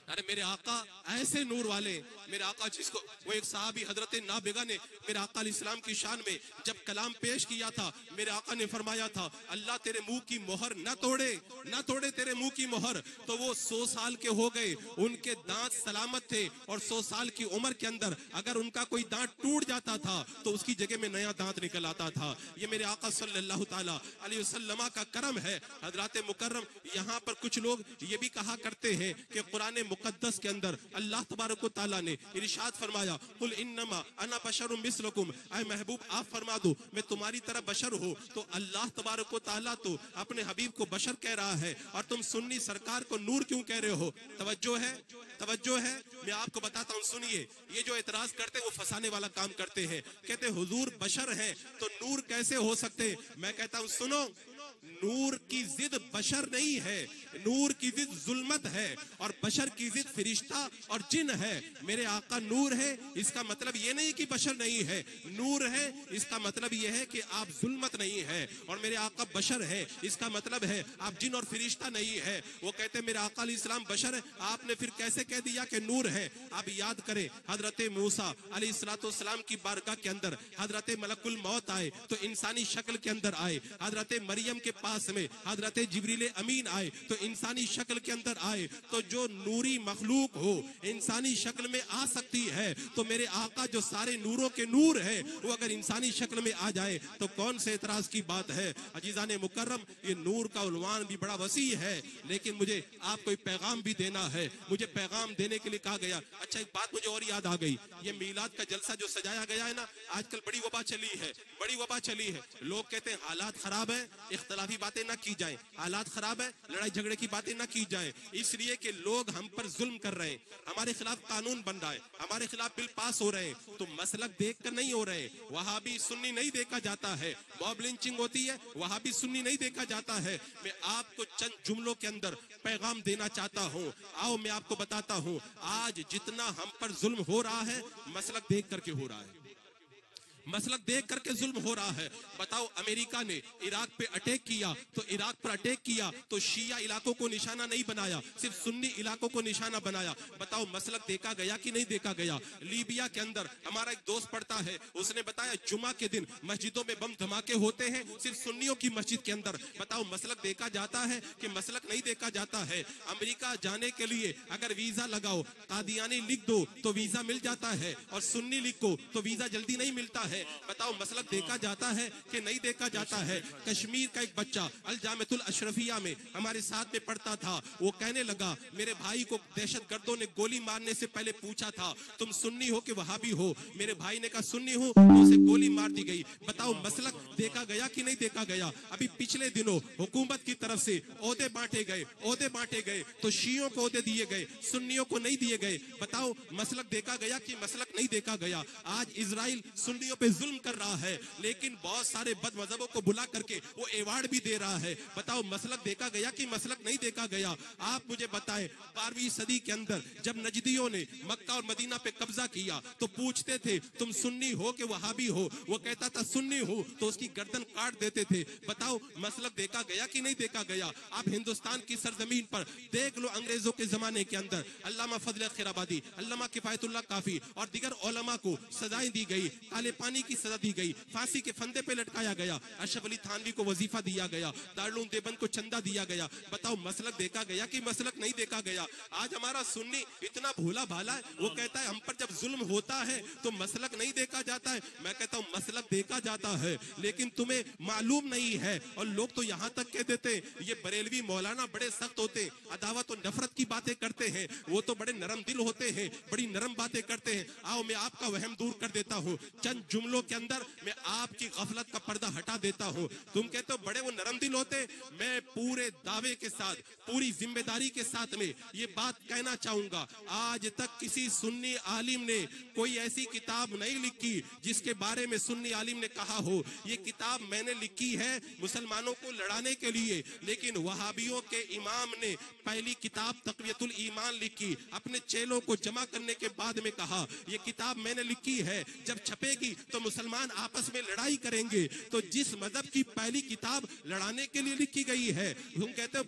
अरे मेरे आका ऐसे नूर वाले, मेरे आका जिसको वो एक साहबी हजरत नाबिगा ने मेरे आका अलैहिस्सलाम की शान में जब कलाम पेश किया था, मेरे आका ने फरमाया था अल्लाह तेरे मुंह की मोहर न तोड़े तेरे मुंह की मोहर। तो वो 100 साल के हो गए, उनके दांत सलामत थे और 100 साल की उम्र के अंदर अगर उनका कोई दांत टूट जाता था तो उसकी जगह में नया दांत निकल आता था। ये मेरे आका सल्लल्लाहु ताला अलैहि वसल्लम का करम है। हजरत मुकर्रम यहाँ पर कुछ लोग ये भी कहा करते हैं कि कुरान मुकद्दस के अंदर अल्लाह तबारक व तआला ने इरशाद फरमाया कुल इन्नमा अना बशरुम मिस्लकुम, ऐ महबूब आप फरमा दो मैं तुम्हारी तरह बशर हो। तो अल्लाह तबारक व तआला तो अपने हबीब को बशर कह रहा है और तुम सुन्नी सरकार को नूर क्यों कह रहे हो? तवज्जो है मैं आपको बताता हूँ, सुनिए। ये जो एतराज करते हैं वो फंसाने वाला काम करते हैं, कहते हुजूर बशर है तो नूर कैसे हो सकते? मैं कहता हूँ सुनो, नूर की जिद बशर नहीं है, नूर की जिद जुल्मत है और बशर की जिद फरिश्ता और जिन है। मेरे आका नूर है इसका मतलब ये नहीं कि बशर नहीं है, नूर है इसका मतलब ये है कि आप जुल्मत नहीं है। और मेरे आका बशर है इसका मतलब है आप जिन और फरिश्ता नहीं है। वो कहते हैं मेरे आका अलैहिस्सलाम बशर है, आपने फिर कैसे कह दिया कि नूर है? आप याद करें हजरत मूसा अलैहिस्सलाम की बारगाह के अंदर हजरत मलकुल मौत आए तो इंसानी शक्ल के अंदर आए, हजरत मरियम के पास में हजरत जिब्रील अमीन आए तो इंसानी शक्ल के अंदर आए। तो जो नूरी मखलूक हो इंसानी शक्ल में आ सकती है, तो मेरे आका जो सारे नूरों के नूर है वो अगर इंसानी शक्ल में आ जाए तो कौन से एतराज की बात है? अजीजाने मुकर्रम ये नूर का उन्वान भी बड़ा वसी है, लेकिन मुझे आपको एक पैगाम भी देना है, मुझे पैगाम देने के लिए कहा गया। अच्छा एक बात मुझे और याद आ गई, ये मीलाद का जलसा जो सजाया गया है ना, आजकल बड़ी वबा चली है। लोग कहते हैं हालात खराब है, इख्तलाफी बातें ना की जाएं, हालात खराब है, लड़ाई झगड़े की बातें ना की जाएं, इसलिए कि लोग हम पर जुल्म कर रहे हैं, हमारे खिलाफ कानून बन रहा है, हमारे खिलाफ बिल पास हो रहे हैं, तो मसलक देख कर नहीं हो रहे। वहाबी सुन्नी नहीं देखा जाता है, मॉब लिंचिंग होती है, वहाबी सुन्नी नहीं देखा जाता है। मैं आपको चंद जुमलों के अंदर पैगाम देना चाहता हूँ। आओ मैं आपको बताता हूँ, आज जितना हम पर जुल्म हो रहा है मसलक देख करके हो रहा है, मसलक देख करके जुल्म हो रहा है। बताओ अमेरिका ने इराक पे अटैक किया तो इराक पर अटैक किया तो शिया इलाकों को निशाना नहीं बनाया, सिर्फ सुन्नी इलाकों को निशाना बनाया। बताओ मसलक देखा गया कि नहीं देखा गया? लीबिया के अंदर हमारा एक दोस्त पढ़ता है, उसने बताया जुमा के दिन मस्जिदों में बम धमाके होते हैं, सिर्फ सुन्नियों की मस्जिद के अंदर। बताओ मसलक देखा जाता है कि मसलक नहीं देखा जाता है? अमेरिका जाने के लिए अगर वीजा लगाओ, कादियानी लिख दो तो वीजा मिल जाता है, और सुन्नी लिखो तो वीजा जल्दी नहीं मिलता है। बताओ मसलक देखा जाता है कि नहीं देखा जाता है? कश्मीर का एक बच्चा अल जामिअतुल अशरफिया में हमारे साथ में पढ़ता था, वो कहने लगा मेरे भाई को दहशतगर्दों ने गोली मारने से पहले पूछा था तुम सुन्नी हो कि वहाबी हो? मेरे भाई ने कहा सुन्नी हूं, तो उसे गोली मार दी गई। बताओ मसलक देखा गया कि नहीं देखा गया? अभी पिछले दिनों हुकूमत की तरफ से ओहदे बांटे गए तो शियों को ओहदे दिए गए, सुन्नियों को नहीं दिए गए। बताओ मसलक देखा गया कि मसलक नहीं देखा गया? आज इजराइल सुन्नियों पे जुल्म कर रहा है, लेकिन बहुत सारे बदमज़हबों को बुला करके वो अवार्ड भी दे रहा है। बताओ मसलक देखा गया कि मसलक नहीं देखा गया? आप मुझे बताएं, 12वीं सदी के अंदर जब नजदियों ने मक्का और मदीना पे कब्जा किया तो पूछते थे तुम सुन्नी हो कि वहाबी हो? वो कहता था सुन्नी हो, तो उसकी गर्दन काट देते थे। बताओ मसलक देखा गया कि नहीं देखा गया? आप हिंदुस्तान की सरजमीन पर देख लो, अंग्रेजों के जमाने के अंदर अल्लामा फजल खैराबादी, अल्लामा किफायतुल्लाह काफी और दीगर उलमा को सजाएं दी गई, काले पानी की सजा दी गई, फांसी के फंदे पे लटकाया गया, अशरफ अली थानवी को वजीफा दिया गया, दारुल देवबंद को चंदा दिया गया। बताओ मसलक देखा गया कि मसलक नहीं देखा गया? आज हमारा सुन्नी इतना भोला भाला है, वो कहता है हम पर जब जुल्म होता है तो मसलक नहीं देखा जाता है। मैं कहता हूँ मसलक देखा जाता है, लेकिन तुम्हें मालूम नहीं है। और लोग तो यहाँ तक कह देते ये बरेलवी मौलाना बड़े सख्त होते, अदावत और नफरत की बातें करते हैं, वो तो बड़े नरम दिल होते हैं, बड़ी नरम बातें करते हैं। आओ मैं आपका वहम दूर कर देता हूँ, चंद जुमलों के अंदर मैं आपकी गफलत का पर्दा हटा देता हूँ। तुम कहते हो बड़े वो नरम दिल होते, मैं पूरे दावे के साथ, पूरी जिम्मेदारी के साथ में ये बात कहना चाहूंगा, आज तक किसी सुन्नी आलिम ने कोई ऐसी किताब नहीं लिखी जिसके बारे में सुन्नी आलिम ने कहा हो ये किताब मैंने लिखी है मुसलमानों को लड़ाने के लिए। लेकिन वहाबियों के इमाम ने पहली किताब तक़वियतुल ईमान लिखी, अपने चेलों को जमा करने के बाद में कहा ये किताब मैंने लिखी है, जब छपेगी तो मुसलमान आपस में लड़ाई करेंगे। तो जिस मजहब की पहली किताब लड़ाने के लिए लिखी गई है, तुम कहते हो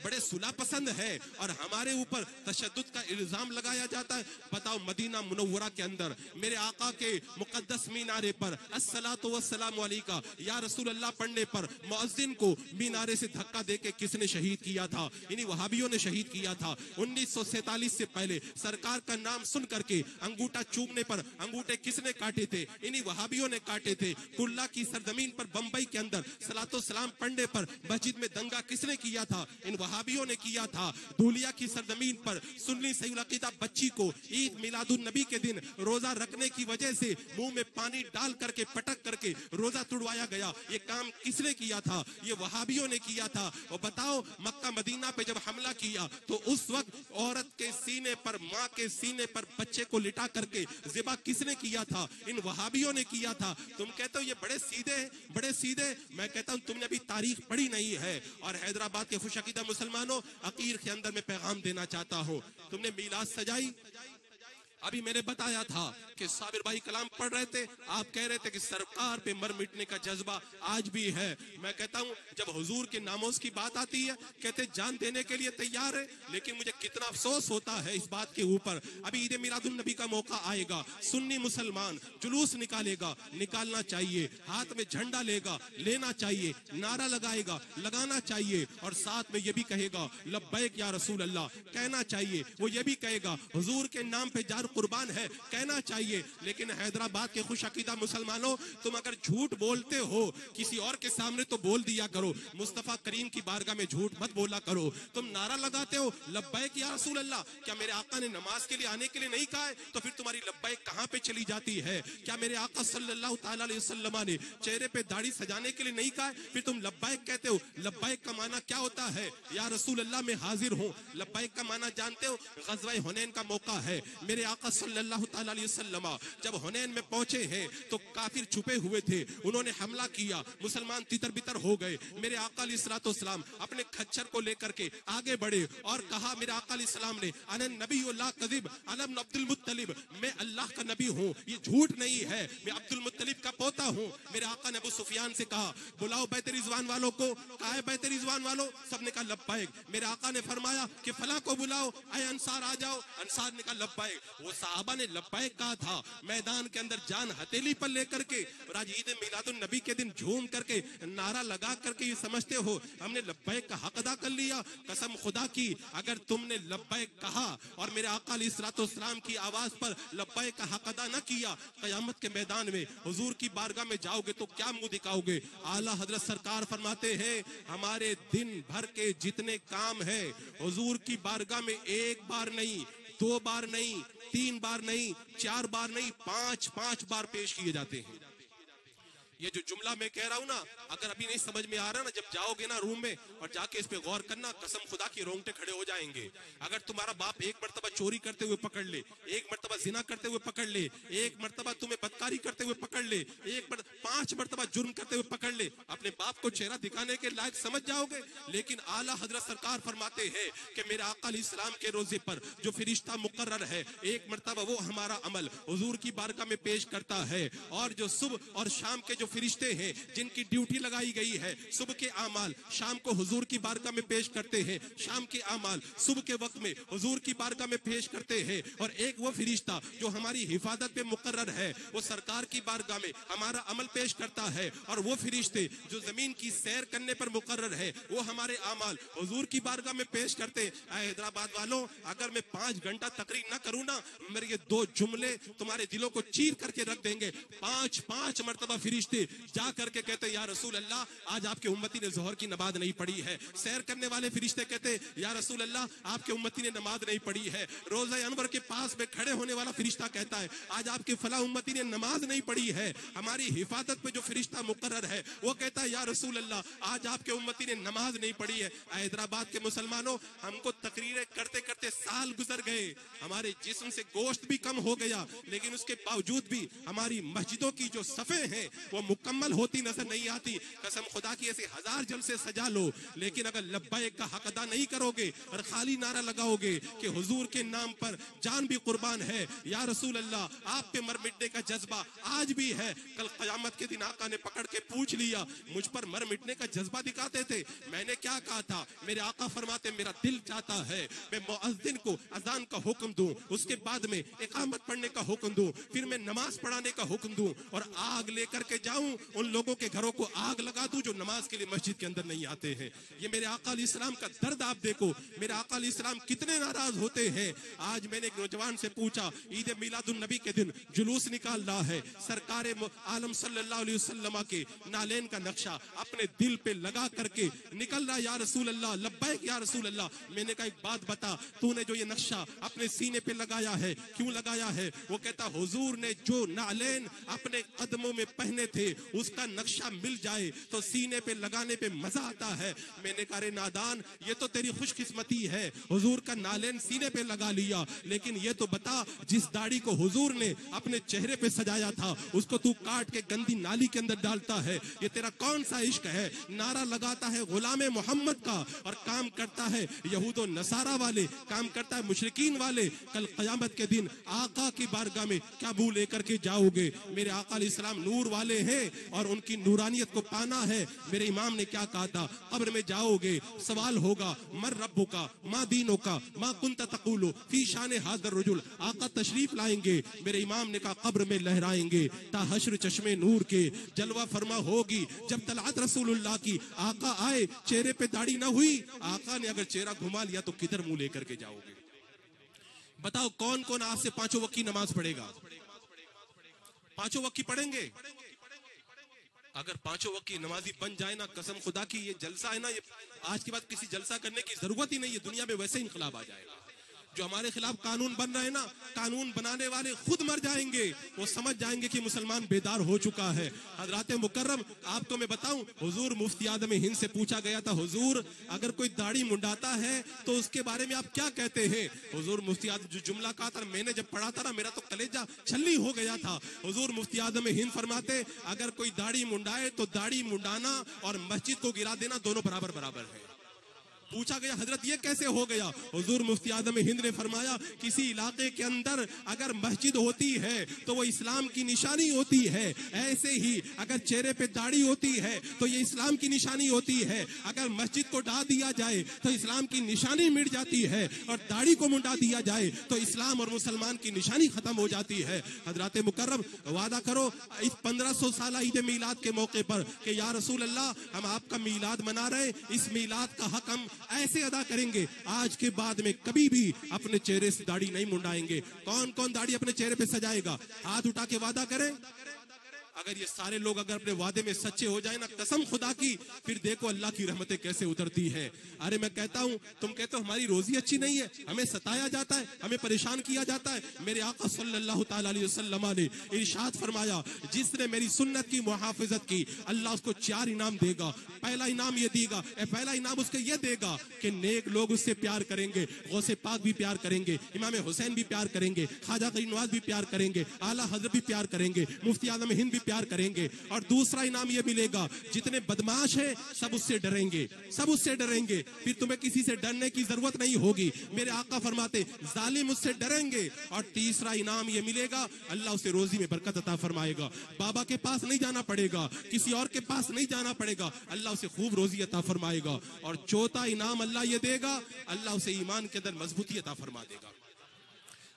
बड़े सुलह पसंद है और हमारे ऊपर तशद्दुद का इल्जाम लगाया जाता है। बताओ मदीना मुनव्वरा के अंदर मेरे आका के मुकद्दस मीनारे पर अस्सलातु वस्सलामु अलैका या रसूल अल्लाह पढ़ने पर मुअज्जिन को मीनारे से धक्का देके किसने शहीद किया था? इन्हीं वहाबियों ने शहीद किया था। 1947 से पहले सरकार का नाम सुन करके अंगूठा चूमने पर अंगूठे किसने काटे थे? इन्हीं वहाबियों ने काटे थे। कुल्ला की सरजमीन पर बंबई के अंदर सलातो सलाम पढ़ने पर मस्जिद में दंगा किसने किया था? इन वहाबियों ने किया था। धूलिया की सरजमीन पर सुन्नी सहीउल अकीदा बच्ची को ईद मिलादुन नबी के दिन रोजा रखने की वजह से मुंह में पानी डाल करके पटक करके रोजा तुड़वाया गया। ये काम किसने किया था? ये वहाबियों ने किया था। और बताओ मक्का मदीना पे जब हमला किया तो उस वक्त औरत के सीने पर, माँ के सीने पर बच्चे को लिटा करके ज़िबा किसने किया था? इन वहाबियों ने किया था। तुम कहते हो ये बड़े सीधे। मैं कहता हूँ तुमने अभी तारीख पढ़ी नहीं है। और हैदराबाद के खुशअकीदा मुसलमानों, आखिर के अंदर मैं पैगाम देना चाहता हूँ, तुमने मीलाद सजाई, अभी मैंने बताया था कि साबिर भाई कलाम पढ़ रहे थे, आप कह रहे थे कि सरकार पे मर मिटने का जज्बा आज भी है। मैं कहता हूं जब हुजूर के नामोज की बात आती है कहते जान देने के लिए तैयार है, लेकिन मुझे कितना अफसोस होता है इस बात के ऊपर। अभी ईद मिलादुन नबी का मौका आएगा, सुन्नी मुसलमान जुलूस निकालेगा, निकालना चाहिए, हाथ में झंडा लेगा, लेना चाहिए, नारा लगाएगा, लगाना चाहिए, और साथ में ये भी कहेगा लब्बैक या रसूल अल्लाह, कहना चाहिए। वो ये भी कहेगा हुजूर के नाम पे जार कुर्बान है, कहना चाहिए। लेकिन हैदराबाद के खुश अकीदा मुसलमानों, तुम अगर झूठ बोलते हो किसी और के सामने तो बोल दिया करो, मुस्तफा करीम की बारगाह में झूठ मत बोला करो। तुम नारा लगाते हो लब्बैक या रसूल अल्लाह, क्या मेरे आका ने नमाज के लिए आने के लिए नहीं कहा है? तो फिर तुम्हारी लब्बैक कहां पे चली जाती है? क्या मेरे आका सल्लल्लाहु तआला अलैहि वसल्लम ने चेहरे पे दाढ़ी सजाने के लिए नहीं कहा है? फिर तुम लब्बैक कहते हो। लब्बैक का माना क्या होता है? या रसूल अल्लाह मैं हाजिर हूं। लब्बैक का माना जानते हो? गज़वा हुनैन का मौका है, मेरे आका सल्लल्लाहु ताला अलैहि वसल्लम जब हुनैन में पहुंचे हैं तो काफिर छुपे हुए थे, उन्होंने हमला किया, मुसलमान तितर बितर हो गए। मेरे आका अलैहिस्सलातु वस्सलाम अपने खच्चर को लेकर के आगे बढ़े और कहा, मेरे आका अलैहिस्सलाम ने, अना नबी ला कज़िब अना इब्न अब्दुल मुत्तलिब, मैं अल्लाह का नबी हूँ, ये झूठ नहीं है, मैं अब्दुल मुत्तलिब का पोता हूँ। मेरे आका ने अबू सुफियान से कहा, बुलाओ बैत रिजवान वालों को। कहा है बैत रिजवान वालों? सबने कहा लब्बैक। मेरे आका ने फरमाया कि फला को बुलाओ, आए अंसार आ जाओ। अंसार ने कहा लब्बैक। वो साहबा ने लब्बैक कहा था, मैदान के अंदर जान हथेली पर लेकर के आज ईद मिलादुन नबी के दिन झूम करके नारा लगा करके ये समझते हो हमने लब्बैक का हक अदा कर लिया। कसम खुदा की, अगर तुमने लब्बैक कहा और मेरे आका अलैहिस्सलातु वस्सलाम की आवाज पर लब्बैक का हक अदा न किया, कयामत के मैदान में हुजूर की बारगाह में जाओगे तो क्या मुंह दिखाओगे? आला हजरत सरकार फरमाते हैं, हमारे दिन भर के जितने काम है हुजूर की बारगाह में एक बार नहीं, 2 बार नहीं, 3 बार नहीं, 4 बार नहीं, 5 बार पेश किए जाते हैं। ये जो जुमला मैं कह रहा हूं ना, अगर अभी नहीं समझ में आ रहा ना, जब जाओगे ना रूम में और जाके इस पे गौर करना, कसम खुदा की रोंगटे खड़े हो जाएंगे। अगर तुम्हारा बाप एक मर्तबा चोरी करते हुए पकड़ ले, एक मर्तबा जिना करते हुए पकड़ ले, एक मर्तबा तुम्हें बदकारी करते हुए पकड़ ले, 5 मर्तबा जुर्म करते हुए पकड़ ले, अपने बाप को चेहरा दिखाने के लायक समझ जाओगे। लेकिन आला हजरत सरकार फरमाते हैं कि मेरे आका अलैहिस्सलाम के रोजे पर जो फरिश्ता मुकर्रर है, एक मर्तबा वो हमारा अमल हुजूर की बारगाह में पेश करता है। और जो सुबह और शाम के जो फरिश्ते हैं जिनकी ड्यूटी लगाई गई है, सुबह के आमाल शाम को हुजूर की बारगाह में पेश करते हैं, शाम के आमाल सुबह के वक्त में हुजूर की बारगाह में पेश करते हैं। और एक वो फरिश्ता जो हमारी हिफाजत पे मुकर्रर है, वो सरकार की बारगाह में हमारा अमल पेश करता है। और वो फरिश्ते जो जमीन की सैर करने पर मुकर्रर है, वो हमारे आमाल हुजूर की बारगाह में पेश करते। हैदराबाद वालों, अगर मैं 5 घंटा तकरीर ना करूं ना, मेरे ये 2 जुमले तुम्हारे दिलों को चीर करके रख देंगे। 5 मर्तबा फरिश्ते जा करके कहते, या रसूल अल्लाह, आज आपके उम्मती ने जोहर की नमाज नहीं पढ़ी है। सैर करने वाले फरिश्ते कहते, या रसूल अल्लाह, आपके उम्मती ने नमाज नहीं पढ़ी है। रोज़ा अनवर के पास में खड़े होने वाला फरिश्ता कहता है, आज आपके फला उम्मती ने नमाज नहीं पढ़ी है। हमारी हिफाजत पे जो फरिश्ता मुकर्रर है, वो कहता है, या रसूल अल्लाह, आज आपके उम्मती ने नमाज नहीं पढ़ी है। हैदराबाद के मुसलमानों, हमको तकरीरें करते करते साल गुजर गए, हमारे जिस्म से गोश्त भी कम हो गया, लेकिन उसके बावजूद भी हमारी मस्जिदों की जो सफ़े हैं वो मुकम्मल होती नजर नहीं आती। कसम खुदा की, ऐसे 1000 जलसे सजा लो, लेकिन अगर लब्बैक का हक अदा नहीं करोगे और खाली नारा लगाओगे कि हुजूर के नाम पर जान भी कुर्बान है, या रसूल अल्लाह, आप पे मर मिटने का जज्बा आज भी है। कल क़यामत के दिन आका ने पकड़ के पूछ लिया, मुझ पर मर मिटने का जज्बा दिखाते थे, मैंने क्या कहा था? मेरे आका फरमाते, मेरा दिल चाहता है मैं मुअज्जिन को अजान का हुक्म दूं, उसके बाद में इकामत पढ़ने का हुक्म दूं, फिर मैं नमाज पढ़ाने का हुक्म दूं और आग लेकर के जाऊं, उन लोगों के घरों को आग लगा दूं जो नमाज के लिए मस्जिद के अंदर नहीं आते हैं। ये मेरे आका अलैहिस्सलाम का दर्द आप देखो, मेरे आका अलैहिस्सलाम कितने नाराज होते हैं। आज मैंने एक नौजवान से पूछा, ईद मिलादुन नबी के दिन जुलूस निकाल रहा है, सरकार आलम सल्लल्लाहु अलैहि वसल्लम के नालेन का नक्शा अपने दिल पे लगा करके निकल रहा, या रसूल अल्लाह, लब्बैक या रसूल अल्लाह। मैंने कहा, एक बात बता, तूने जो ये नक्शा अपने सीने पे लगाया है, क्यों लगाया है? वो कहता, हुजूर ने जो नालेन अपने कदमों में पहने थे, उसका नक्शा मिल जाए तो सीने पे लगाने पे मजा आता है। मैंने कहा, रे नादान, ये तो तेरी खुशकिस्मती है, हुजूर का नालेन सीने पे लगा लिया, लेकिन ये तो बता, जिस दाढ़ी को हुजूर ने अपने चेहरे पे सजाया था, उसको तू काट के गंदी नाली के अंदर डालता है। ये तेरा कौन सा इश्क है? नारा लगाता है गुलाम मोहम्मद का और काम करता है यहूदो नसारा वाले, काम करता है मुशरिकीन वाले। कल क़यामत के दिन आका की बारगाह में क्या मुंह लेकर के जाओगे? मेरे आका अलैहिस्सलाम नूर वाले हैं और उनकी नूरानियत को पाना है। मेरे इमाम ने क्या कहा था? कब्र में जाओगे, सवाल होगा, मर रब्बुका, मा दीनुका, मा कुंता तक़ूलु फी शान हाज़र रजुल। आका तशरीफ लाएंगे, मेरे इमाम ने कहा कब्र में लहराएंगे ता हश्र चश्मे नूर के, जलवा फरमा होगी जब तलात रसूलुल्लाह की। आका आए, चेहरे पे दाढ़ी ना हुई, आका ने अगर चेहरा घुमा लिया तो किधर मुंह लेकर के जाओगे? बताओ, कौन कौन आपसे 5 वक्त की नमाज पढ़ेगा? 5 वक्त की पढ़ेंगे? अगर 5 वक्त की नमाजी बन जाए ना, कसम खुदा की, ये जलसा है ना, ये आज के बाद किसी जलसा करने की जरूरत ही नहीं है, दुनिया में वैसे ही इंकलाब आ जाएगा। जो हमारे खिलाफ कानून बन रहे हैं ना, कानून बनाने वाले खुद मर जाएंगे, वो समझ जाएंगे कि मुसलमान बेदार हो चुका है। हजरात मुकर्रम, आपको मैं बताऊं, हुजूर मुफ्ती आदम हिंद से पूछा गया था, हुजूर अगर कोई दाढ़ी मुंडाता है तो उसके बारे में आप क्या कहते हैं? हुजूर मुफ्ती आदम जो जुमला कहा था, मैंने जब पढ़ा था ना, मेरा तो कलेजा छल्ली हो गया था। हुजूर मुफ्ती आदम हिंद फरमाते, अगर कोई दाढ़ी मुंडाए तो दाढ़ी मुंडाना और मस्जिद को गिरा देना दोनों बराबर बराबर है। पूछा गया, हजरत ये कैसे हो गया? हुजूर मुफ्ती आदम हिंद ने फरमाया, किसी इलाके के अंदर अगर मस्जिद होती है तो वो इस्लाम की निशानी होती है, ऐसे ही अगर चेहरे पे दाढ़ी होती है तो ये इस्लाम की निशानी होती है। अगर मस्जिद को ढा दिया जाए तो इस्लाम की निशानी मिट जाती है, और दाढ़ी को मुंडा दिया जाए तो इस्लाम और मुसलमान की निशानी खत्म हो जाती है। हजरात मुकर्रम, वादा करो इस 1500 साल ईद मीलाद के मौके पर कि या रसूल अल्लाह, हम आपका मीलाद मना रहे, इस मीलाद का हक हम ऐसे अदा करेंगे, आज के बाद में कभी भी अपने चेहरे से दाढ़ी नहीं मुंडाएंगे। कौन कौन दाढ़ी अपने चेहरे पे सजाएगा? हाथ उठा के वादा करें। अगर ये सारे लोग अगर अपने वादे में सच्चे हो जाए ना, कसम खुदा की, फिर देखो अल्लाह की रहमतें कैसे उतरती है। अरे मैं कहता हूँ, तुम कहते हो हमारी रोजी अच्छी नहीं है, हमें सताया जाता है, हमें परेशान किया जाता है। मेरे आका सल्लल्लाहु ताला अलैहि वसल्लम ने इरशाद फरमाया, जिसने मेरी सुन्नत की मुहाफिजत की, अल्लाह उसको 4 इनाम देगा। पहला इनाम ये देगा, पहला इनाम उसके ये देगा कि नेक लोग उससे प्यार करेंगे, गौसे पाक भी प्यार करेंगे, इमाम हुसैन भी प्यार करेंगे, ख्वाजा गरीब नवाज भी प्यार करेंगे, आला हजरत भी प्यार करेंगे, मुफ्ती आदम हिंद भी प्यार करेंगे। और दूसरा इनाम ये मिलेगा, जितने बदमाश है सब उससे डरेंगे, सब उससे डरेंगे, फिर तुम्हें किसी से डरने की जरूरत नहीं होगी। मेरे आका फरमाते, जालिम उससे डरेंगे। और तीसरा इनाम ये मिलेगा, अल्लाह उसे रोजी में बरकत अता फरमाएगा, बाबा के पास नहीं जाना पड़ेगा, किसी और के पास नहीं जाना पड़ेगा, अल्लाह उसे खूब रोजी अता फरमाएगा। और चौथा इनाम अल्लाह ये देगा, अल्लाह उसे ईमान के अंदर मजबूती अता फरमा देगा।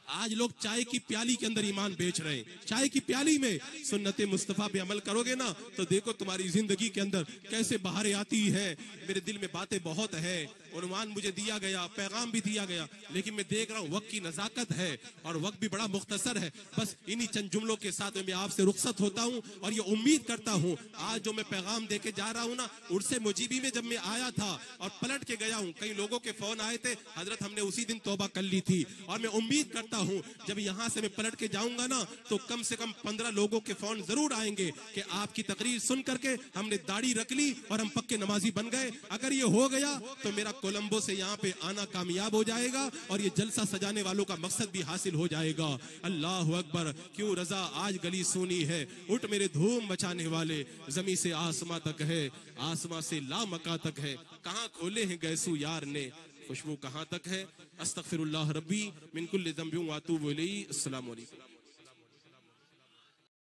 आज लोग चाय की प्याली के अंदर ईमान बेच रहे हैं। चाय की प्याली में सुन्नते मुस्तफा पे अमल करोगे ना, तो देखो तुम्हारी जिंदगी के अंदर कैसे बहारें आती है। मेरे दिल में बातें बहुत है, उन्वान मुझे दिया गया, पैगाम भी दिया गया, लेकिन मैं देख रहा हूँ वक्त की नजाकत है और वक्त भी बड़ा मुख्तसर है। बस इन्हीं चंद जुमलों के साथ मैं आपसे रुखसत होता हूँ और ये उम्मीद करता हूँ आज जो मैं पैगाम देके जा रहा हूँ ना, उर्से मुजीबी में जब मैं आया था और पलट के गया हूँ, कई लोगों के फोन आए थे, हजरत हमने उसी दिन तौबा कर ली थी। और मैं उम्मीद करता हूं जब यहां से मैं पलट के जाऊंगा ना, तो कम से कम 15 लोगों के फोन जरूर आएंगे कि आपकी तकरीर सुन करके हमने दाढ़ी रख ली और हम पक्के नमाजी बन गए। अगर ये हो गया तो मेरा कोलंबो से यहाँ पे आना कामयाब हो जाएगा और ये जलसा सजाने वालों का मकसद भी हासिल हो जाएगा। अल्लाह अकबर, क्यों रजा आज गली सुनी है, उठ मेरे धूम मचाने वाले, जमी से आसमां तक है, आसमां से लामका तक है, कहाँ खोले हैं गैसू यार ने, खुशबू कहाँ तक है। अस्तगफिरुल्लाह रब्बी मिन कुल्लि ज़ंबिन व अतूबु इलैहि। अस्सलामु अलैकुम।